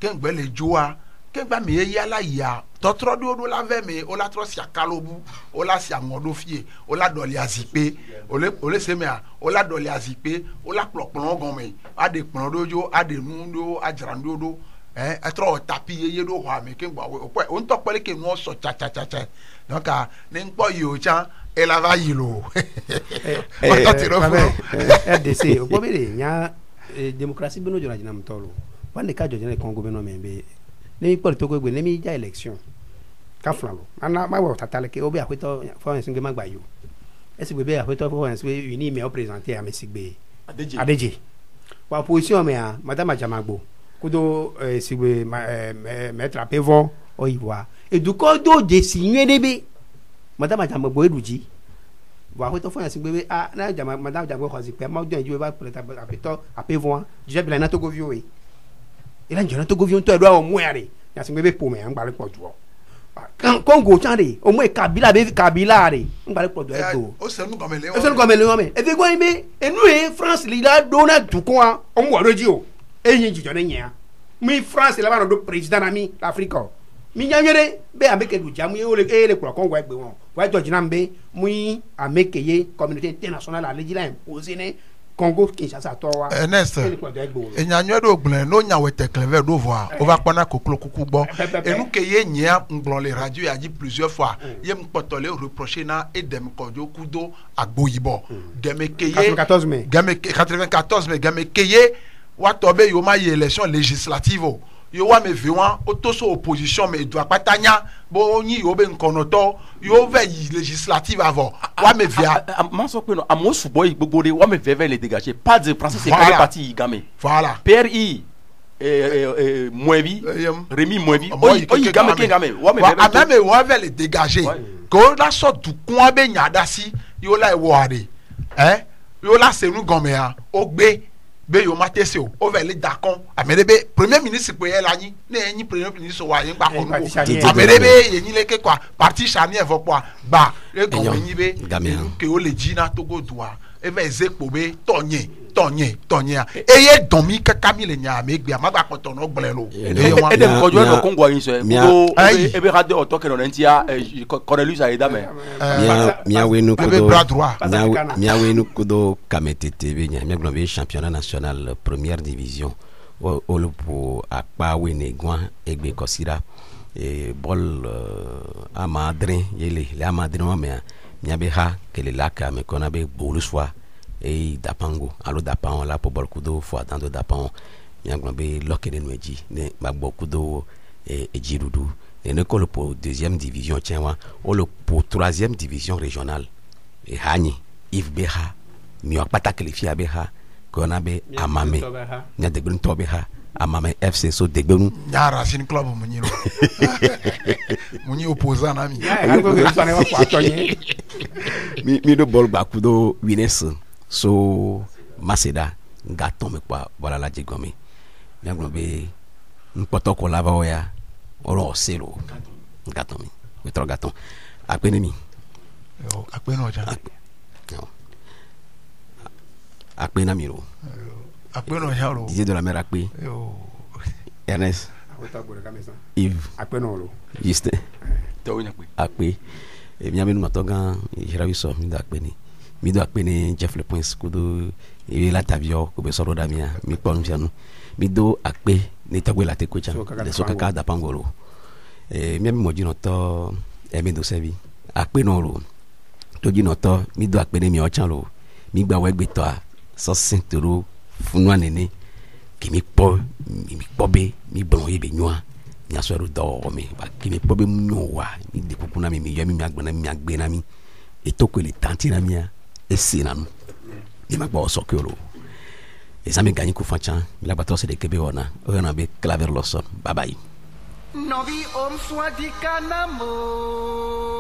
ke ngbe le joa ke gba me yi ala ya totro do la ve me o la tro sia kalobu o la sia ngodo fie o la doli azipe o le se me a o la doli azipe o la plopon gon me ade pon dojo ade nundo ajrando do atro tapi ye do ho ame ke gba o nto pele ke no so cha donc ne npo yi o cha ela va yi lo RDC o ko be nya démocratie beno jona jina mtolo wande ka jona Congo beno membe ne mi kpɔ to gbegbe ne mi dza élection ka flan lo ana ma wɔ tata le ke o be aƒetɔ fɔ ɛsɛ ma gba yi o esi gbe be aƒetɔ fɔ ɛsɛ uni me o présenter ame si gbe adedze wa position me a madame Adjamagbo kudo si gbe maître apevɔ oyiwa edukɔ do desi nyuie de be madame Adjamagbo edudzi wa aƒetɔ fɔ ɛsɛ gbe be a na madame Adjamagbo xɔ zikpɛ ma dɔn edzi be ba kple aƒetɔ apevɔ dzɛ bila na togoviwo ye ila njɛ na togoviwo ŋutɔ eɖo awɔ mɔya de yasi gbe be ƒome ŋgbalẽ kpɔ duɔ Congo tsan de o mo kabila be kabila de ngbale kpɔ do e do o senu gɔmɛ le wɔn mɛ efi gbɔ be enu ye France li la do na dukun wa o mu wɔdo dzi o e yin jijɔ ne nyia mi France la ba do président na mi l'Afrique o mi nya nyere be ameke du jamu ye o le kplɔ Congo egbe wɔn wa jɔ dzina be mu ameke ye communauté internationale ale dzi la imposé ne Congo Kinshasa tɔ wa Ernest enyanyɔ do gblẽ n'o nyawo tɛklɛvɛ do voa o va kpɔna koklo kuku gbɔ enu ke ye nyia ŋgblɔ le radio ya dzi plusieurs fois ye ŋkpɔtɔ le reproché na edem kɔdzo kudo agbo yibɔ gɛmɛ ke ye 94 mais gɛmɛ ke ye watɔ be yo ma ye élection législative o yo wa me vi wa o to so opposition me do akpata nya bo nyi yo be nkɔnɔtɔ yo vɛ yi législative avant wa me via manso pe no amo subo yi gbogbo de wa me veve le dégager pas de français c'est quel parti game voilà PRI Moevi Rémi Moevi oyi game ke game wa me veve a même wa vɛ le dégager ko la so du kwa be nya dasi yo la wo ade yo la senu gɔmɛ a o gbe be yo mate se o over le dakon amede be premier ministre pe ela yin ne yin premier ministre wa yin gba ko nu amede be yin le ke kwa parti chani evo kwa gba le go yin be ke o le jina to go dua e be zepo be tonye eye don mi kaka mi le nya me gbe amagba poto no gble lo e dem ko jo no Congo yin so do e be radio to ke no ntia Cornelius Aida me mia wenu bras droit mia wenu kudo Kamete TV nya me gbe championnat national première division o le pour akpa wene gwan egbe kosira e bol amadrin yele le amadrin me mia be ha kele laka me kona be boluswa et dapango alo dapan la pour bolkudo fois dans de dapan nyangba be lokene noji ne magbokudo et jirudu et ne ko pour deuxième division tienwa o le pour troisième division régionale et hani if beha mi akpata qualifier beha kona be amame nya de gun tobe ha amame FC so de gbenu nya Racing Club munyi lo munyi opposant na mi mi do bol bakudo winners so Maseda gaton me kwa voilà la jigome nyanglo be npoto ko lava oya oro selo gaton mi metro gaton apene mi yo apene oja apena mi ro apene oja ro DJ de la mer apé yo Ernest Yves apene ro juste to nya apé e mi amenu matogan jirawi so mi da apeni mi do akpene Jeff Le Prince kudo e la tavio ko be soro damia mi pon fianu mi do akpe ni tagwe la tekocha de so kaka da pangolo mi mo jino to e mi do sevi akpe no ro to jino to mi do akpene mi ochan lo mi gba we gbe to a so sintoro funu anene ki mi po be mi bon ye be nwa nya so ro do mi ba ki mi po be mu wa mi de kukuna mi yo mi agbana mi agbe na mi e to ko le tanti na mi et c'est là il m'a pas sorti l'eau et ça me gagne coup fachan la bateau c'est de Québécois on a be claver l'osson bye bye Novi om swadi kanamo